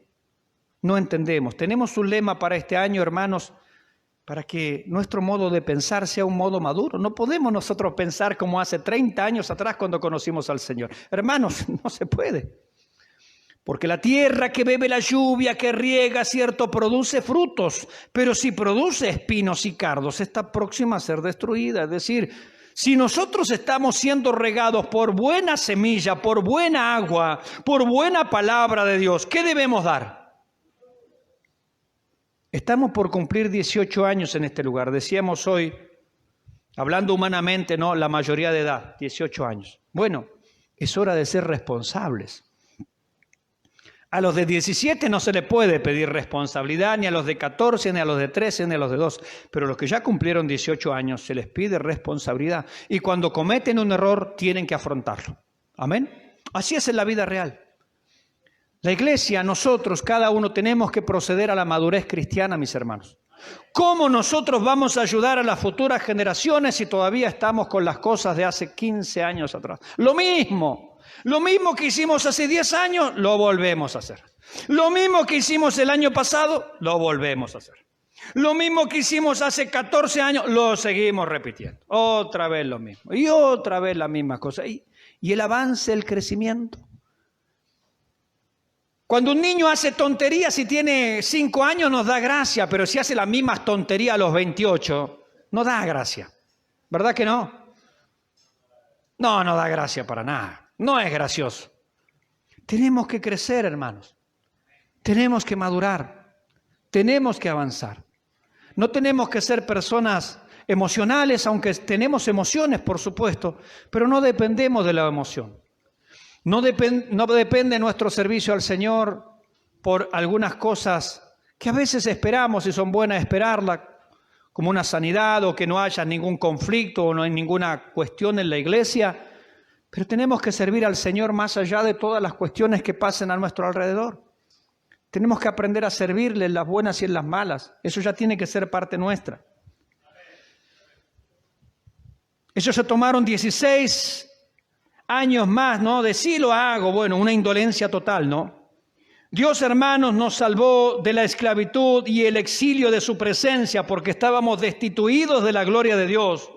No entendemos. Tenemos un lema para este año, hermanos, para que nuestro modo de pensar sea un modo maduro. No podemos nosotros pensar como hace 30 años atrás cuando conocimos al Señor. Hermanos, no se puede. Porque la tierra que bebe la lluvia, que riega, cierto, produce frutos. Pero si produce espinos y cardos, está próxima a ser destruida. Es decir, Si nosotros estamos siendo regados por buena semilla, por buena agua, por buena palabra de Dios, ¿qué debemos dar? Estamos por cumplir 18 años en este lugar. Decíamos hoy, hablando humanamente, ¿no? La mayoría de edad, 18 años. Bueno, es hora de ser responsables. A los de 17 no se le puede pedir responsabilidad, ni a los de 14, ni a los de 13, ni a los de 12. Pero a los que ya cumplieron 18 años se les pide responsabilidad. Y cuando cometen un error, tienen que afrontarlo. ¿Amén? Así es en la vida real. La iglesia, nosotros, cada uno, tenemos que proceder a la madurez cristiana, mis hermanos. ¿Cómo nosotros vamos a ayudar a las futuras generaciones si todavía estamos con las cosas de hace 15 años atrás? Lo mismo que hicimos hace 10 años, lo volvemos a hacer. Lo mismo que hicimos el año pasado, lo volvemos a hacer. Lo mismo que hicimos hace 14 años, lo seguimos repitiendo. Otra vez lo mismo. Y otra vez la misma cosa. Y el avance, el crecimiento. Cuando un niño hace tonterías y tiene 5 años nos da gracia, pero si hace las mismas tonterías a los 28, no da gracia. ¿Verdad que no? No da gracia para nada. No es gracioso. Tenemos que crecer, hermanos. Tenemos que madurar. Tenemos que avanzar. No tenemos que ser personas emocionales, aunque tenemos emociones, por supuesto, pero no dependemos de la emoción. No depende nuestro servicio al Señor por algunas cosas que a veces esperamos y son buenas esperarlas, como una sanidad o que no haya ningún conflicto o no hay ninguna cuestión en la iglesia, pero tenemos que servir al Señor más allá de todas las cuestiones que pasen a nuestro alrededor. Tenemos que aprender a servirle en las buenas y en las malas. Eso ya tiene que ser parte nuestra. Ellos se tomaron 16 años más, ¿no? De sí lo hago, bueno, una indolencia total, ¿no? Dios, hermanos, nos salvó de la esclavitud y el exilio de su presencia porque estábamos destituidos de la gloria de Dios.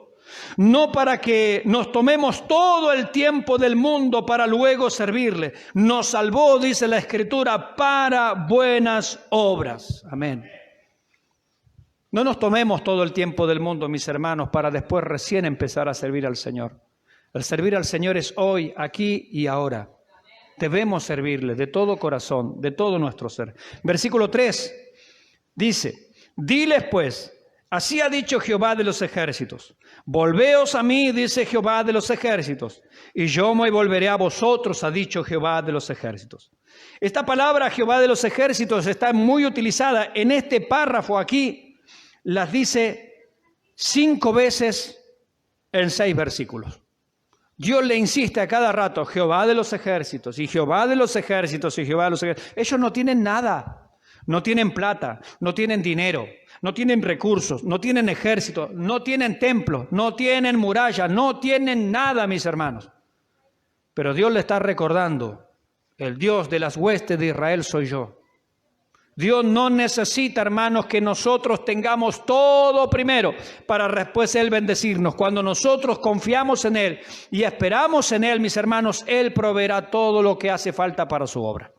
No para que nos tomemos todo el tiempo del mundo para luego servirle. Nos salvó, dice la Escritura, para buenas obras. Amén. No nos tomemos todo el tiempo del mundo, mis hermanos, para después recién empezar a servir al Señor. El servir al Señor es hoy, aquí y ahora. Debemos servirle de todo corazón, de todo nuestro ser. Versículo 3 dice, diles pues, así ha dicho Jehová de los ejércitos. Volveos a mí, dice Jehová de los ejércitos, y yo me volveré a vosotros, ha dicho Jehová de los ejércitos. Esta palabra Jehová de los ejércitos está muy utilizada en este párrafo aquí. Las dice 5 veces en 6 versículos. Dios le insiste a cada rato, Jehová de los ejércitos, y Jehová de los ejércitos, y Jehová de los ejércitos. Ellos no tienen nada, no tienen plata, no tienen dinero, no tienen recursos, no tienen ejército, no tienen templo, no tienen muralla, no tienen nada, mis hermanos. Pero Dios le está recordando, el Dios de las huestes de Israel soy yo. Dios no necesita, hermanos, que nosotros tengamos todo primero para después Él bendecirnos. Cuando nosotros confiamos en Él y esperamos en Él, mis hermanos, Él proveerá todo lo que hace falta para su obra.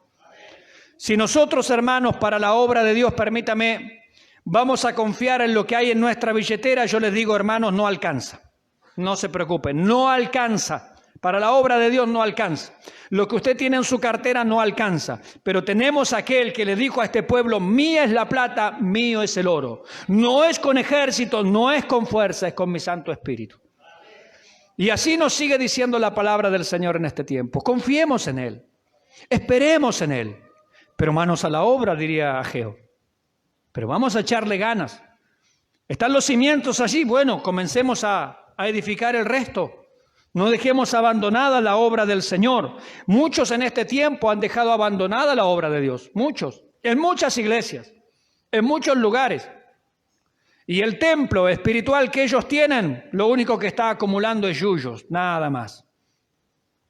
Si nosotros, hermanos, para la obra de Dios, permítame, vamos a confiar en lo que hay en nuestra billetera, yo les digo, hermanos, no alcanza. No se preocupen, no alcanza. Para la obra de Dios no alcanza. Lo que usted tiene en su cartera no alcanza. Pero tenemos aquel que le dijo a este pueblo, mía es la plata, mío es el oro. No es con ejército, no es con fuerza, es con mi Santo Espíritu. Y así nos sigue diciendo la palabra del Señor en este tiempo. Confiemos en Él. Esperemos en Él. Pero manos a la obra, diría Ageo. Pero vamos a echarle ganas. ¿Están los cimientos allí? Bueno, comencemos a edificar el resto. No dejemos abandonada la obra del Señor. Muchos en este tiempo han dejado abandonada la obra de Dios. Muchos. En muchas iglesias. En muchos lugares. Y el templo espiritual que ellos tienen, lo único que está acumulando es yuyos. Nada más.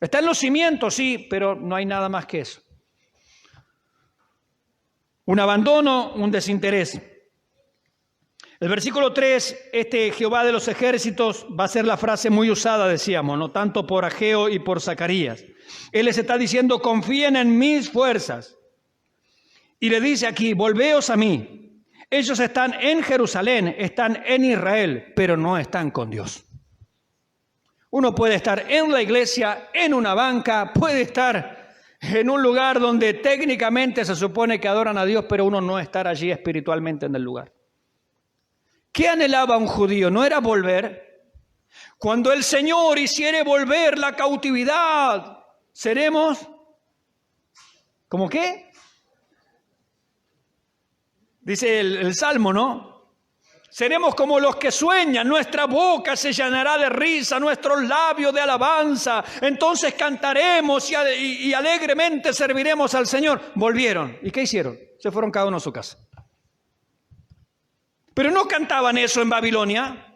Está en los cimientos, sí, pero no hay nada más que eso. Un abandono, un desinterés. El versículo 3, Jehová de los ejércitos, va a ser la frase muy usada, decíamos, no tanto por Ageo y por Zacarías. Él les está diciendo, confíen en mis fuerzas. Y le dice aquí, volveos a mí. Ellos están en Jerusalén, están en Israel, pero no están con Dios. Uno puede estar en la iglesia, en una banca, puede estar en un lugar donde técnicamente se supone que adoran a Dios, pero uno no estar allí espiritualmente en el lugar. ¿Qué anhelaba un judío? ¿No era volver? Cuando el Señor hiciere volver la cautividad, seremos, ¿cómo qué? Dice el Salmo, ¿no? Seremos como los que sueñan, nuestra boca se llenará de risa, nuestros labios de alabanza. Entonces cantaremos y alegremente serviremos al Señor. Volvieron. ¿Y qué hicieron? Se fueron cada uno a su casa. Pero no cantaban eso en Babilonia.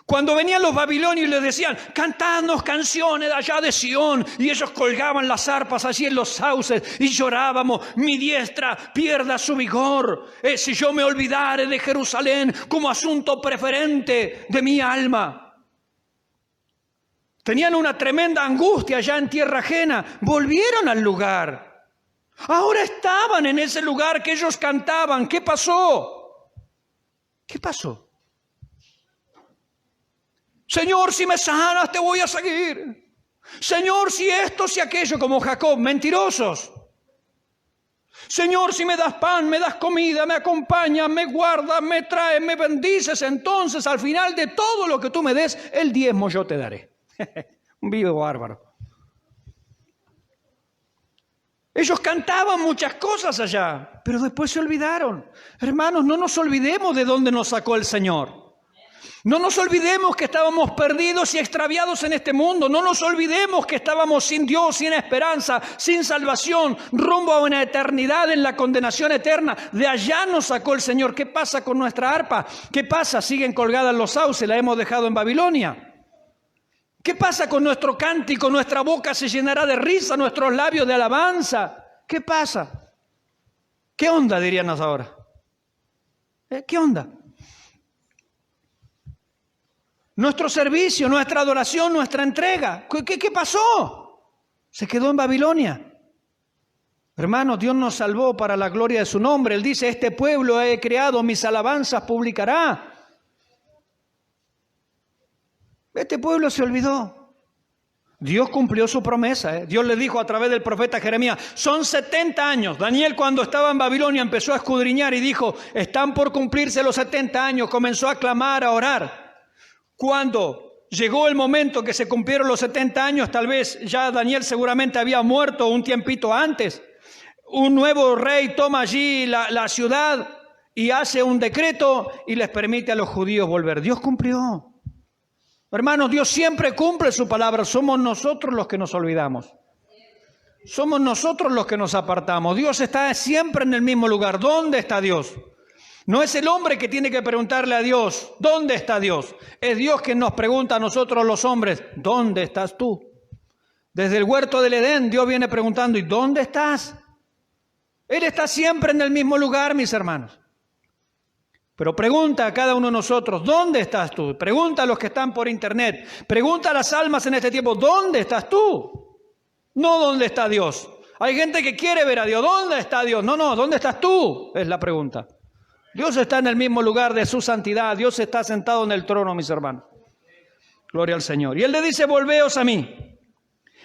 Cuando venían los babilonios y les decían, cantadnos canciones de allá de Sión, y ellos colgaban las arpas allí en los sauces y llorábamos, mi diestra pierda su vigor, si yo me olvidare de Jerusalén como asunto preferente de mi alma. Tenían una tremenda angustia allá en tierra ajena, volvieron al lugar. Ahora estaban en ese lugar que ellos cantaban. ¿Qué pasó? ¿Qué pasó? Señor, si me sanas, te voy a seguir. Señor, si esto, si aquello, como Jacob, mentirosos. Señor, si me das pan, me das comida, me acompañas, me guardas, me traes, me bendices, entonces al final de todo lo que tú me des, el diezmo yo te daré. Un vivo bárbaro. Ellos cantaban muchas cosas allá, pero después se olvidaron. Hermanos, no nos olvidemos de dónde nos sacó el Señor. No nos olvidemos que estábamos perdidos y extraviados en este mundo. No nos olvidemos que estábamos sin Dios, sin esperanza, sin salvación, rumbo a una eternidad en la condenación eterna. De allá nos sacó el Señor. ¿Qué pasa con nuestra arpa? ¿Qué pasa? Siguen colgadas los sauces, la hemos dejado en Babilonia. ¿Qué pasa con nuestro cántico? Nuestra boca se llenará de risa, nuestros labios de alabanza. ¿Qué pasa? ¿Qué onda, diríamos ahora? ¿Qué onda? Nuestro servicio, nuestra adoración, nuestra entrega. ¿Qué pasó? Se quedó en Babilonia. Hermanos, Dios nos salvó para la gloria de su nombre. Él dice, este pueblo he creado, mis alabanzas publicará. Este pueblo se olvidó. Dios cumplió su promesa. Dios le dijo a través del profeta Jeremías, son 70 años. Daniel, cuando estaba en Babilonia, empezó a escudriñar y dijo, están por cumplirse los 70 años. Comenzó a clamar, a orar. Cuando llegó el momento que se cumplieron los 70 años, tal vez ya Daniel seguramente había muerto un tiempito antes. Un nuevo rey toma allí la ciudad y hace un decreto y les permite a los judíos volver. Dios cumplió. Hermanos, Dios siempre cumple su palabra. Somos nosotros los que nos olvidamos. Somos nosotros los que nos apartamos. Dios está siempre en el mismo lugar. ¿Dónde está Dios? No es el hombre que tiene que preguntarle a Dios, ¿dónde está Dios? Es Dios quien nos pregunta a nosotros los hombres, ¿dónde estás tú? Desde el huerto del Edén, Dios viene preguntando, ¿y dónde estás? Él está siempre en el mismo lugar, mis hermanos. Pero pregunta a cada uno de nosotros, ¿dónde estás tú? Pregunta a los que están por internet, pregunta a las almas en este tiempo, ¿dónde estás tú? No, ¿dónde está Dios? Hay gente que quiere ver a Dios, ¿dónde está Dios? No, ¿dónde estás tú? Es la pregunta. Dios está en el mismo lugar de su santidad. Dios está sentado en el trono, mis hermanos. Gloria al Señor. Y Él le dice, volveos a mí.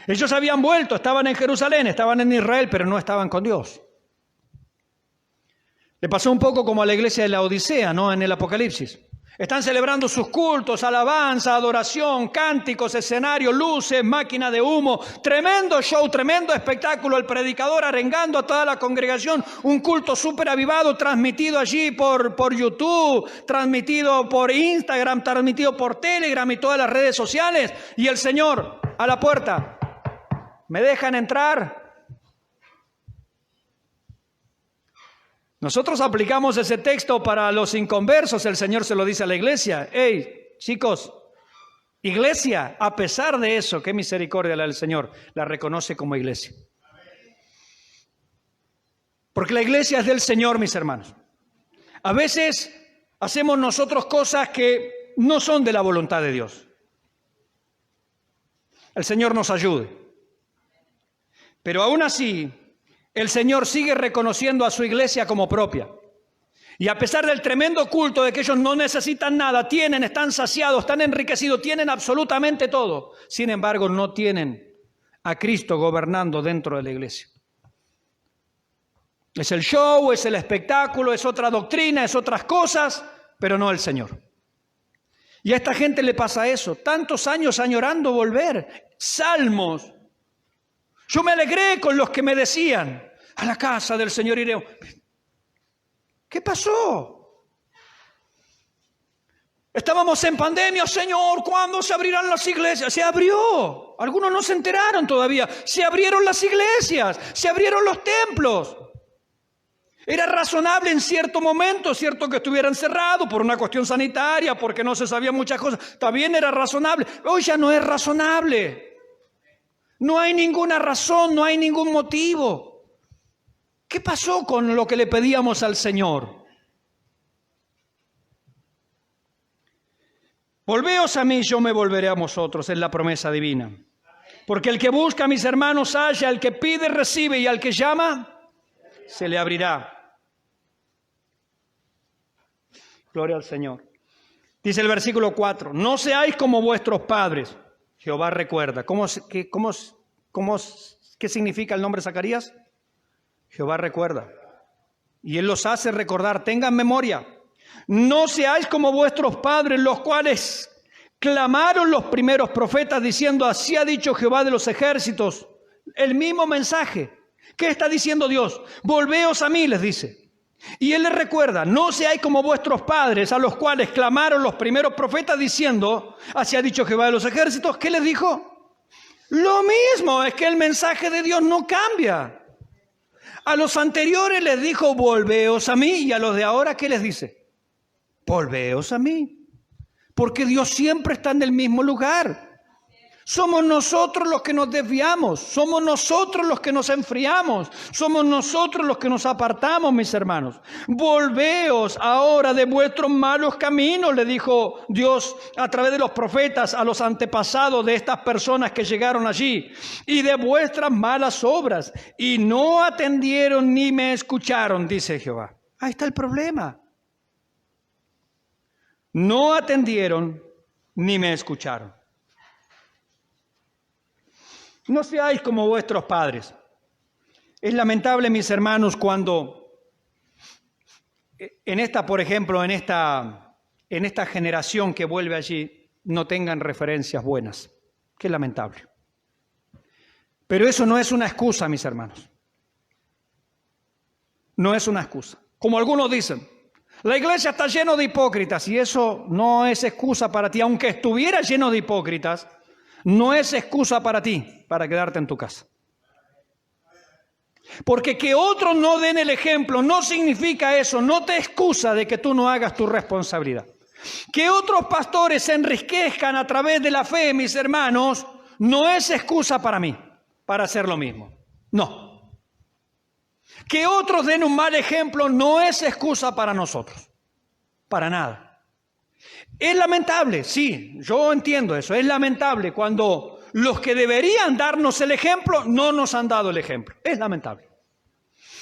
Ellos habían vuelto, estaban en Jerusalén, estaban en Israel, pero no estaban con Dios. Le pasó un poco como a la iglesia de la Odisea, ¿no? En el Apocalipsis. Están celebrando sus cultos, alabanza, adoración, cánticos, escenarios, luces, máquina de humo. Tremendo show, tremendo espectáculo. El predicador arengando a toda la congregación. Un culto súper avivado, transmitido allí por YouTube, transmitido por Instagram, transmitido por Telegram y todas las redes sociales. Y el Señor a la puerta. ¿Me dejan entrar? Nosotros aplicamos ese texto para los inconversos. El Señor se lo dice a la iglesia. Hey, chicos, iglesia, a pesar de eso, qué misericordia la del Señor, la reconoce como iglesia. Porque la iglesia es del Señor, mis hermanos. A veces hacemos nosotros cosas que no son de la voluntad de Dios. El Señor nos ayude. Pero aún así, el Señor sigue reconociendo a su iglesia como propia. Y a pesar del tremendo culto de que ellos no necesitan nada, tienen, están saciados, están enriquecidos, tienen absolutamente todo. Sin embargo, no tienen a Cristo gobernando dentro de la iglesia. Es el show, es el espectáculo, es otra doctrina, es otras cosas, pero no el Señor. Y a esta gente le pasa eso. Tantos años añorando volver. Salmos. Yo me alegré con los que me decían, a la casa del Señor iremos. ¿Qué pasó? Estábamos en pandemia, Señor, ¿cuándo se abrirán las iglesias? Se abrió. Algunos no se enteraron todavía. Se abrieron las iglesias, se abrieron los templos. Era razonable en cierto momento, cierto que estuvieran cerrados por una cuestión sanitaria, porque no se sabía muchas cosas. También era razonable. Hoy ya no es razonable. No hay ninguna razón, no hay ningún motivo. ¿Qué pasó con lo que le pedíamos al Señor? Volveos a mí, yo me volveré a vosotros, es la promesa divina. Porque el que busca, mis hermanos, halla, el que pide, recibe, y al que llama, se le abrirá. Gloria al Señor. Dice el versículo 4, no seáis como vuestros padres. Jehová recuerda. ¿Qué significa el nombre de Zacarías? Jehová recuerda. Y Él los hace recordar. Tengan memoria. No seáis como vuestros padres, los cuales clamaron los primeros profetas diciendo, así ha dicho Jehová de los ejércitos. El mismo mensaje. ¿Qué está diciendo Dios? Volveos a mí, les dice. Y Él les recuerda, no seáis como vuestros padres, a los cuales clamaron los primeros profetas diciendo, así ha dicho Jehová de los ejércitos. ¿Qué les dijo? Lo mismo, es que el mensaje de Dios no cambia. A los anteriores les dijo, volveos a mí, y a los de ahora, ¿qué les dice? Volveos a mí. Porque Dios siempre está en el mismo lugar. Somos nosotros los que nos desviamos, somos nosotros los que nos enfriamos, somos nosotros los que nos apartamos, mis hermanos. Volveos ahora de vuestros malos caminos, le dijo Dios a través de los profetas a los antepasados de estas personas que llegaron allí, y de vuestras malas obras, y no atendieron ni me escucharon, dice Jehová. Ahí está el problema. No atendieron ni me escucharon. No seáis como vuestros padres. Es lamentable, mis hermanos, cuando por ejemplo, en esta generación que vuelve allí, no tengan referencias buenas. Qué lamentable. Pero eso no es una excusa, mis hermanos. No es una excusa. Como algunos dicen, la iglesia está llena de hipócritas, y eso no es excusa para ti. Aunque estuviera lleno de hipócritas, no es excusa para ti, para quedarte en tu casa. Porque que otros no den el ejemplo no significa eso, no te excusa de que tú no hagas tu responsabilidad. Que otros pastores se enriquezcan a través de la fe, mis hermanos, no es excusa para mí, para hacer lo mismo. No. Que otros den un mal ejemplo no es excusa para nosotros, para nada. Es lamentable, sí, yo entiendo eso, es lamentable cuando los que deberían darnos el ejemplo no nos han dado el ejemplo. Es lamentable.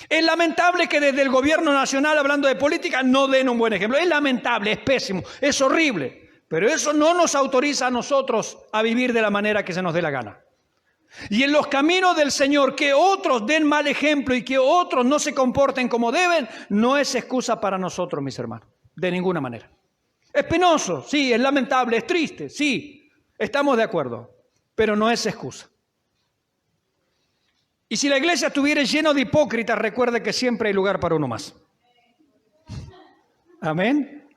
Es lamentable que desde el gobierno nacional, hablando de política, no den un buen ejemplo. Es lamentable, es pésimo, es horrible. Pero eso no nos autoriza a nosotros a vivir de la manera que se nos dé la gana. Y en los caminos del Señor, que otros den mal ejemplo y que otros no se comporten como deben, no es excusa para nosotros, mis hermanos, de ninguna manera. Es penoso, sí, es lamentable, es triste, sí, estamos de acuerdo, pero no es excusa. Y si la iglesia estuviera llena de hipócritas, recuerde que siempre hay lugar para uno más. Amén.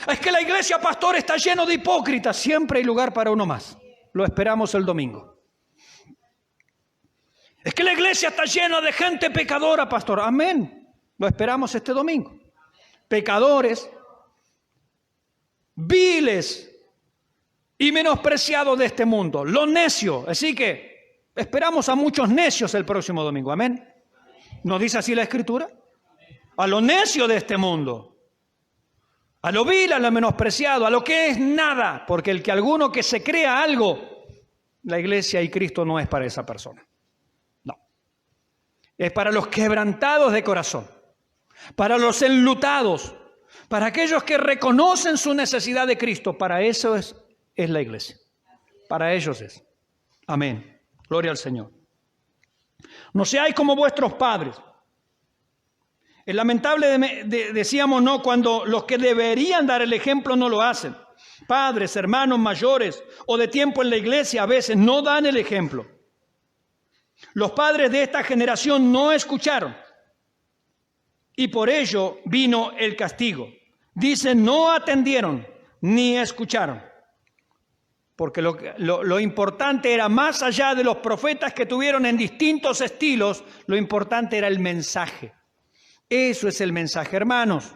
Es que la iglesia, pastor, está lleno de hipócritas, siempre hay lugar para uno más. Lo esperamos el domingo. Es que la iglesia está llena de gente pecadora, pastor. Amén. Lo esperamos este domingo. Pecadores, viles y menospreciados de este mundo, los necios. Así que esperamos a muchos necios el próximo domingo. Amén. ¿No dice así la Escritura? A los necios de este mundo, a lo vil, a lo menospreciado, a lo que es nada, porque el que alguno que se crea algo, la iglesia y Cristo no es para esa persona. No. Es para los quebrantados de corazón. para los enlutados, para aquellos que reconocen su necesidad de Cristo. Para eso es la iglesia. Para ellos es. Amén. Gloria al Señor. No seáis como vuestros padres. Es lamentable, decíamos, no, cuando los que deberían dar el ejemplo no lo hacen. Padres, hermanos mayores o de tiempo en la iglesia a veces no dan el ejemplo. Los padres de esta generación no escucharon y por ello vino el castigo. Dicen, no atendieron ni escucharon. Porque lo importante era, más allá de los profetas que tuvieron en distintos estilos, lo importante era el mensaje. Eso es el mensaje, hermanos.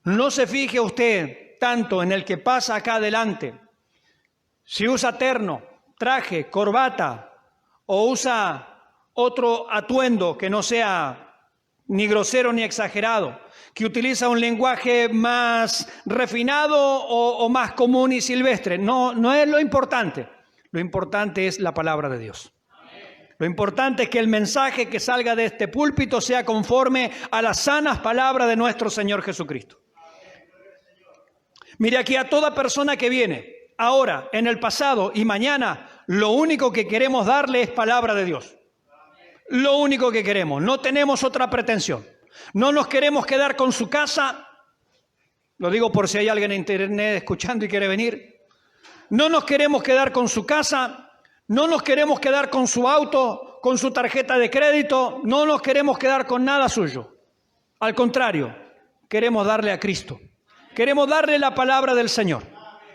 No se fije usted tanto en el que pasa acá adelante. Si usa terno, traje, corbata o usa otro atuendo que no sea ni grosero ni exagerado, que utiliza un lenguaje más refinado o más común y silvestre. No es lo importante. Lo importante es la palabra de Dios. Lo importante es que el mensaje que salga de este púlpito sea conforme a las sanas palabras de nuestro Señor Jesucristo. Mire aquí a toda persona que viene, ahora, en el pasado y mañana, lo único que queremos darle es palabra de Dios. Lo único que queremos, no tenemos otra pretensión. No nos queremos quedar con su casa, lo digo por si hay alguien en internet escuchando y quiere venir. No nos queremos quedar con su casa, no nos queremos quedar con su auto, con su tarjeta de crédito, no nos queremos quedar con nada suyo. Al contrario, queremos darle a Cristo. Queremos darle la palabra del Señor.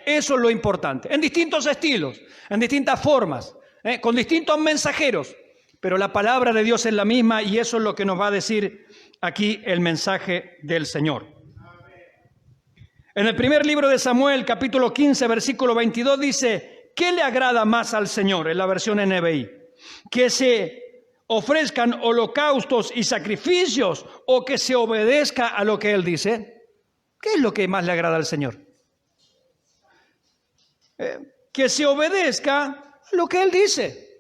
Eso es lo importante. En distintos estilos, en distintas formas, con distintos mensajeros. Pero la palabra de Dios es la misma y eso es lo que nos va a decir aquí el mensaje del Señor. En el primer libro de Samuel, capítulo 15, versículo 22, dice, ¿qué le agrada más al Señor? En la versión NBI. ¿Que se ofrezcan holocaustos y sacrificios o que se obedezca a lo que Él dice? ¿Qué es lo que más le agrada al Señor? Que se obedezca a lo que Él dice.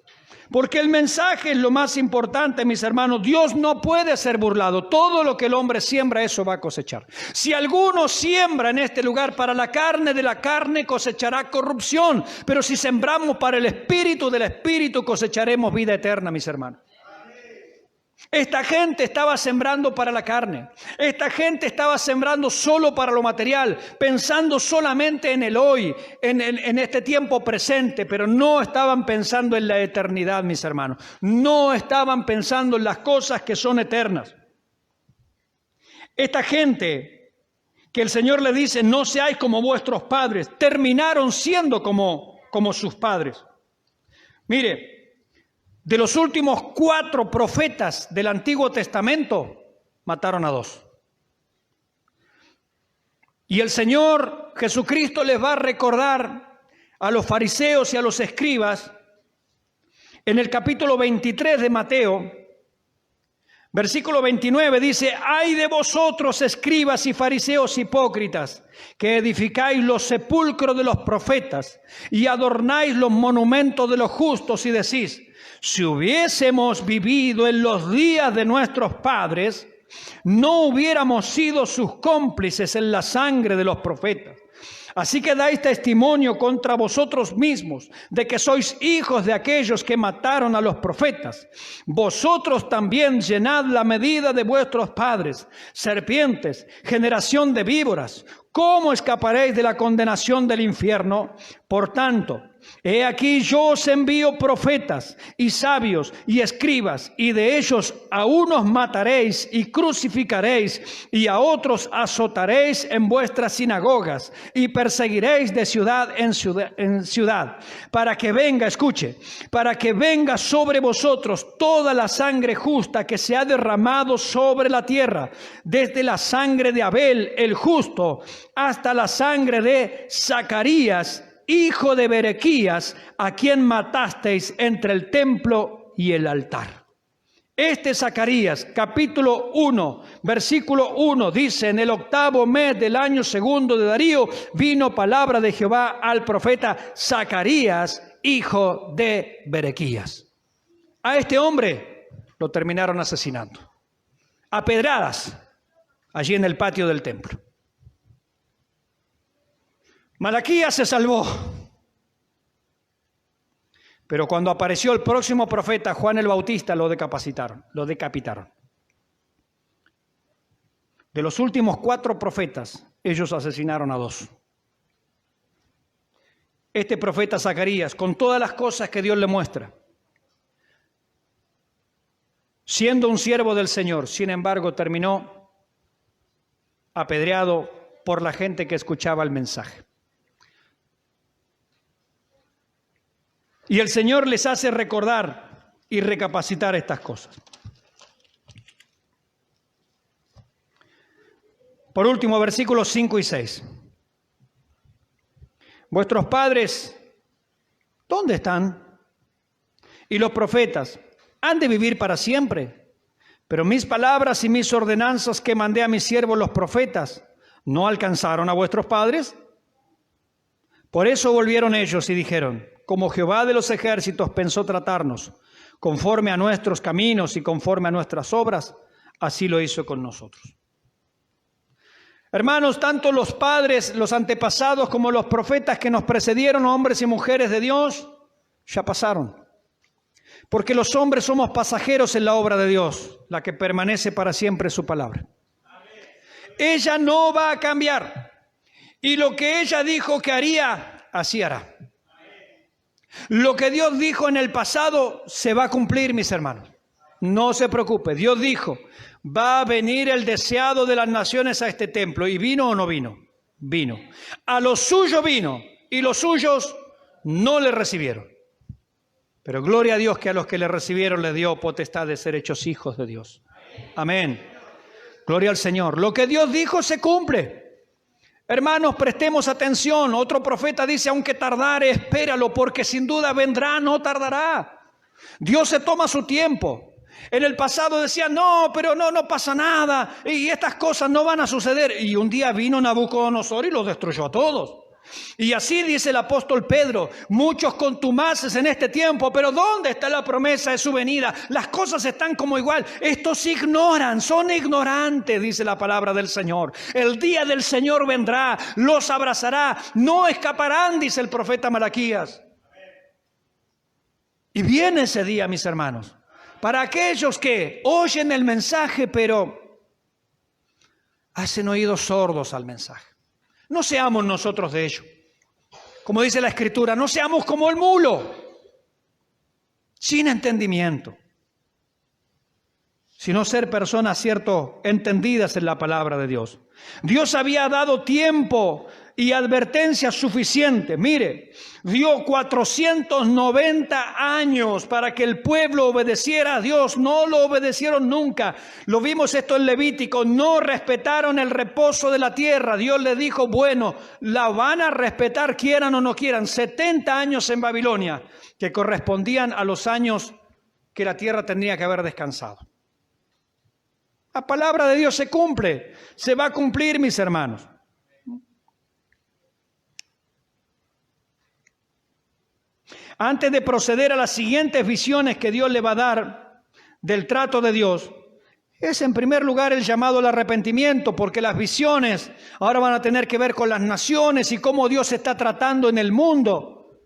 Porque el mensaje es lo más importante, mis hermanos. Dios no puede ser burlado. Todo lo que el hombre siembra, eso va a cosechar. Si alguno siembra en este lugar para la carne, de la carne cosechará corrupción. Pero si sembramos para el Espíritu, del Espíritu cosecharemos vida eterna, mis hermanos. Esta gente estaba sembrando para la carne. Esta gente estaba sembrando solo para lo material, pensando solamente en el hoy, en este tiempo presente, pero no estaban pensando en la eternidad, mis hermanos. No estaban pensando en las cosas que son eternas. Esta gente que el Señor le dice, no seáis como vuestros padres, terminaron siendo como sus padres. Mire, de los últimos 4 profetas del Antiguo Testamento, mataron a 2. Y el Señor Jesucristo les va a recordar a los fariseos y a los escribas, en el capítulo 23 de Mateo, versículo 29, dice, ¡ay de vosotros, escribas y fariseos hipócritas, que edificáis los sepulcros de los profetas y adornáis los monumentos de los justos y decís, si hubiésemos vivido en los días de nuestros padres, no hubiéramos sido sus cómplices en la sangre de los profetas. Así que dais testimonio contra vosotros mismos de que sois hijos de aquellos que mataron a los profetas. Vosotros también llenad la medida de vuestros padres, serpientes, generación de víboras. ¿Cómo escaparéis de la condenación del infierno? Por tanto, he aquí yo os envío profetas y sabios y escribas, y de ellos a unos mataréis y crucificaréis, y a otros azotaréis en vuestras sinagogas, y perseguiréis de ciudad en ciudad, para que venga, escuche, para que venga sobre vosotros toda la sangre justa que se ha derramado sobre la tierra, desde la sangre de Abel el justo, hasta la sangre de Zacarías, hijo de Berequías, a quien matasteis entre el templo y el altar. Este Zacarías, capítulo 1, versículo 1, dice, en el 8º mes del año 2 de Darío, vino palabra de Jehová al profeta Zacarías, hijo de Berequías. A este hombre lo terminaron asesinando. a pedradas allí en el patio del templo. Malaquías se salvó. Pero cuando apareció el próximo profeta, Juan el Bautista, lo decapitaron. De los últimos 4 profetas, ellos asesinaron a 2. Este profeta Zacarías, con todas las cosas que Dios le muestra, siendo un siervo del Señor, sin embargo, terminó apedreado por la gente que escuchaba el mensaje. Y el Señor les hace recordar y recapacitar estas cosas. Por último, versículos 5 y 6. Vuestros padres, ¿dónde están? Y los profetas, ¿han de vivir para siempre? Pero mis palabras y mis ordenanzas que mandé a mis siervos los profetas, ¿no alcanzaron a vuestros padres? Por eso volvieron ellos y dijeron, como Jehová de los ejércitos pensó tratarnos, conforme a nuestros caminos y conforme a nuestras obras, así lo hizo con nosotros. Hermanos, tanto los padres, los antepasados, como los profetas que nos precedieron, hombres y mujeres de Dios, ya pasaron. Porque los hombres somos pasajeros en la obra de Dios, la que permanece para siempre es su palabra. Ella no va a cambiar. Y lo que ella dijo que haría, así hará. Lo que Dios dijo en el pasado se va a cumplir, mis hermanos. No se preocupe. Dios dijo, va a venir el deseado de las naciones a este templo. ¿Y vino o no vino? Vino. A los suyos vino y los suyos no le recibieron. Pero gloria a Dios que a los que le recibieron les dio potestad de ser hechos hijos de Dios. Amén. Gloria al Señor. Lo que Dios dijo se cumple. Hermanos, prestemos atención. Otro profeta dice, aunque tardare, espéralo, porque sin duda vendrá, no tardará. Dios se toma su tiempo. En el pasado decían, no, pero no pasa nada, y estas cosas no van a suceder. Y un día vino Nabucodonosor y los destruyó a todos. Y así dice el apóstol Pedro, muchos contumaces en este tiempo, pero ¿dónde está la promesa de su venida? Las cosas están como igual. Estos ignoran, son ignorantes, dice la palabra del Señor. El día del Señor vendrá, los abrazará, no escaparán, dice el profeta Malaquías. Y viene ese día, mis hermanos, para aquellos que oyen el mensaje, pero hacen oídos sordos al mensaje. No seamos nosotros de ello. Como dice la Escritura, no seamos como el mulo, sin entendimiento, sino ser personas, cierto, entendidas en la palabra de Dios. Dios había dado tiempo y advertencia suficiente. Mire, dio 490 años para que el pueblo obedeciera a Dios. No lo obedecieron nunca. Lo vimos esto en Levítico. No respetaron el reposo de la tierra. Dios les dijo, bueno, la van a respetar quieran o no quieran. 70 años en Babilonia, que correspondían a los años que la tierra tendría que haber descansado. La palabra de Dios se cumple. Se va a cumplir, mis hermanos. Antes de proceder a las siguientes visiones que Dios le va a dar del trato de Dios, es en primer lugar el llamado al arrepentimiento, porque las visiones ahora van a tener que ver con las naciones y cómo Dios está tratando en el mundo.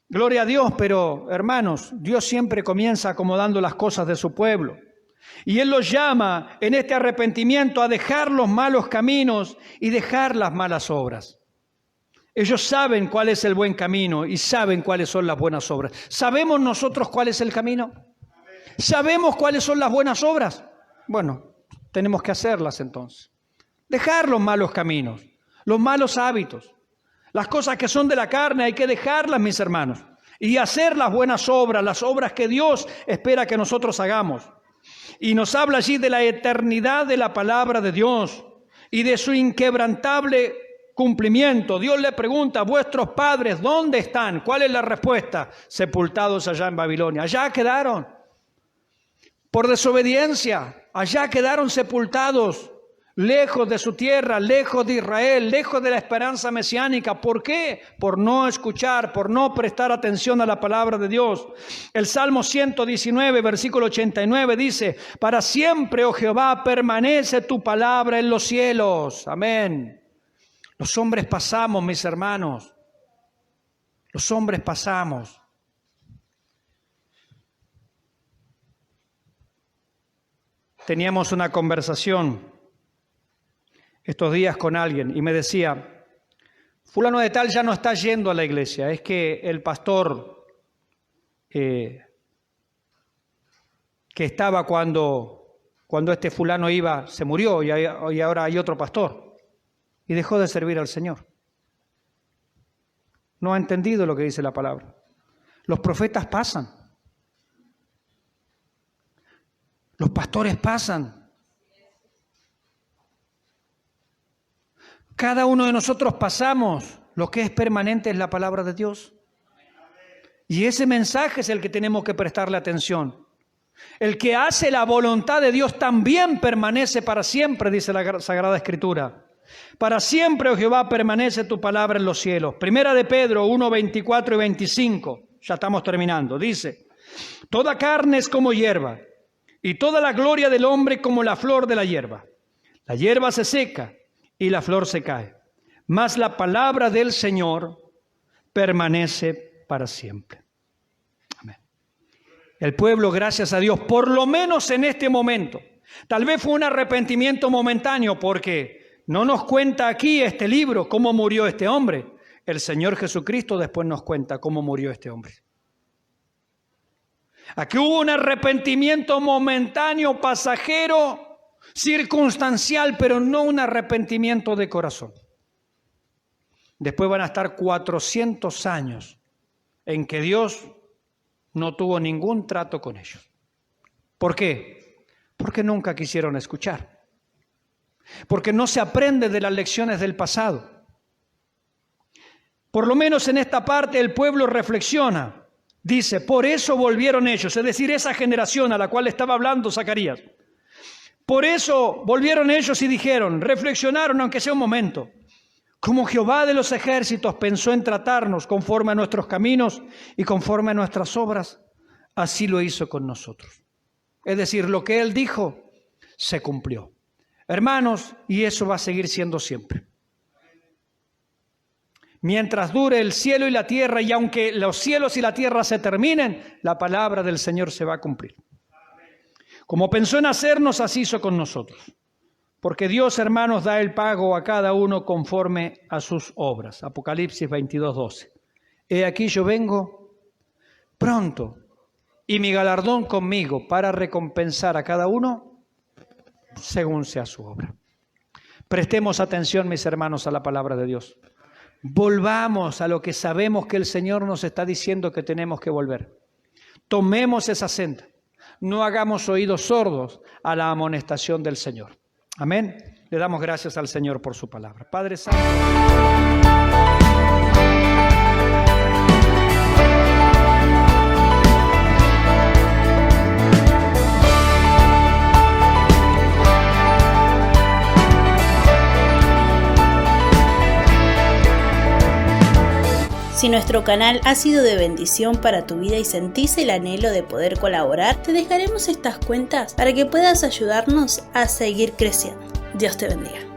Gloria a Dios, pero hermanos, Dios siempre comienza acomodando las cosas de su pueblo. Y Él los llama en este arrepentimiento a dejar los malos caminos y dejar las malas obras. Ellos saben cuál es el buen camino y saben cuáles son las buenas obras. ¿Sabemos nosotros cuál es el camino? ¿Sabemos cuáles son las buenas obras? Bueno, tenemos que hacerlas entonces. Dejar los malos caminos, los malos hábitos, las cosas que son de la carne hay que dejarlas, mis hermanos, y hacer las buenas obras, las obras que Dios espera que nosotros hagamos. Y nos habla allí de la eternidad de la palabra de Dios y de su inquebrantable cumplimiento. Dios le pregunta, vuestros padres, ¿dónde están? ¿Cuál es la respuesta? Sepultados allá en Babilonia. Allá quedaron por desobediencia, allá quedaron sepultados. lejos de su tierra, lejos de Israel, lejos de la esperanza mesiánica. ¿Por qué? Por no escuchar, por no prestar atención a la palabra de Dios. El Salmo 119, versículo 89 dice: para siempre, oh Jehová, permanece tu palabra en los cielos. Amén. Los hombres pasamos, mis hermanos. Los hombres pasamos. Teníamos una conversación estos días con alguien y me decía: fulano de tal ya no está yendo a la iglesia, es que el pastor que estaba cuando este fulano iba se murió y ahora hay otro pastor y dejó de servir al Señor. No ha entendido lo que dice la palabra. Los profetas pasan, los pastores pasan. Cada uno de nosotros pasamos. Lo que es permanente es la palabra de Dios. Y ese mensaje es el que tenemos que prestarle atención. El que hace la voluntad de Dios también permanece para siempre, dice la Sagrada Escritura. Para siempre, oh Jehová, permanece tu palabra en los cielos. Primera de Pedro 1, 24 y 25. Ya estamos terminando. Dice: toda carne es como hierba, y toda la gloria del hombre como la flor de la hierba. La hierba se seca y la flor se cae, mas la palabra del Señor permanece para siempre. Amén. El pueblo, gracias a Dios, por lo menos en este momento, tal vez fue un arrepentimiento momentáneo, porque no nos cuenta aquí este libro cómo murió este hombre. El Señor Jesucristo después nos cuenta cómo murió este hombre. Aquí hubo un arrepentimiento momentáneo, pasajero, circunstancial, pero no un arrepentimiento de corazón. Después van a estar 400 años en que Dios no tuvo ningún trato con ellos. ¿Por qué? Porque nunca quisieron escuchar. Porque no se aprende de las lecciones del pasado. Por lo menos en esta parte el pueblo reflexiona. Dice: por eso volvieron ellos, es decir, esa generación a la cual estaba hablando Zacarías. Por eso volvieron ellos y dijeron, reflexionaron aunque sea un momento: como Jehová de los ejércitos pensó en tratarnos conforme a nuestros caminos y conforme a nuestras obras, así lo hizo con nosotros. Es decir, lo que Él dijo se cumplió. Hermanos, y eso va a seguir siendo siempre. Mientras dure el cielo y la tierra, y aunque los cielos y la tierra se terminen, la palabra del Señor se va a cumplir. Como pensó en hacernos, así hizo con nosotros. Porque Dios, hermanos, da el pago a cada uno conforme a sus obras. Apocalipsis 22:12. He aquí yo vengo pronto, y mi galardón conmigo para recompensar a cada uno según sea su obra. Prestemos atención, mis hermanos, a la palabra de Dios. Volvamos a lo que sabemos que el Señor nos está diciendo que tenemos que volver. Tomemos esa senda. No hagamos oídos sordos a la amonestación del Señor. Amén. Le damos gracias al Señor por su palabra. Padre Santo. Si nuestro canal ha sido de bendición para tu vida y sentís el anhelo de poder colaborar, te dejaremos estas cuentas para que puedas ayudarnos a seguir creciendo. Dios te bendiga.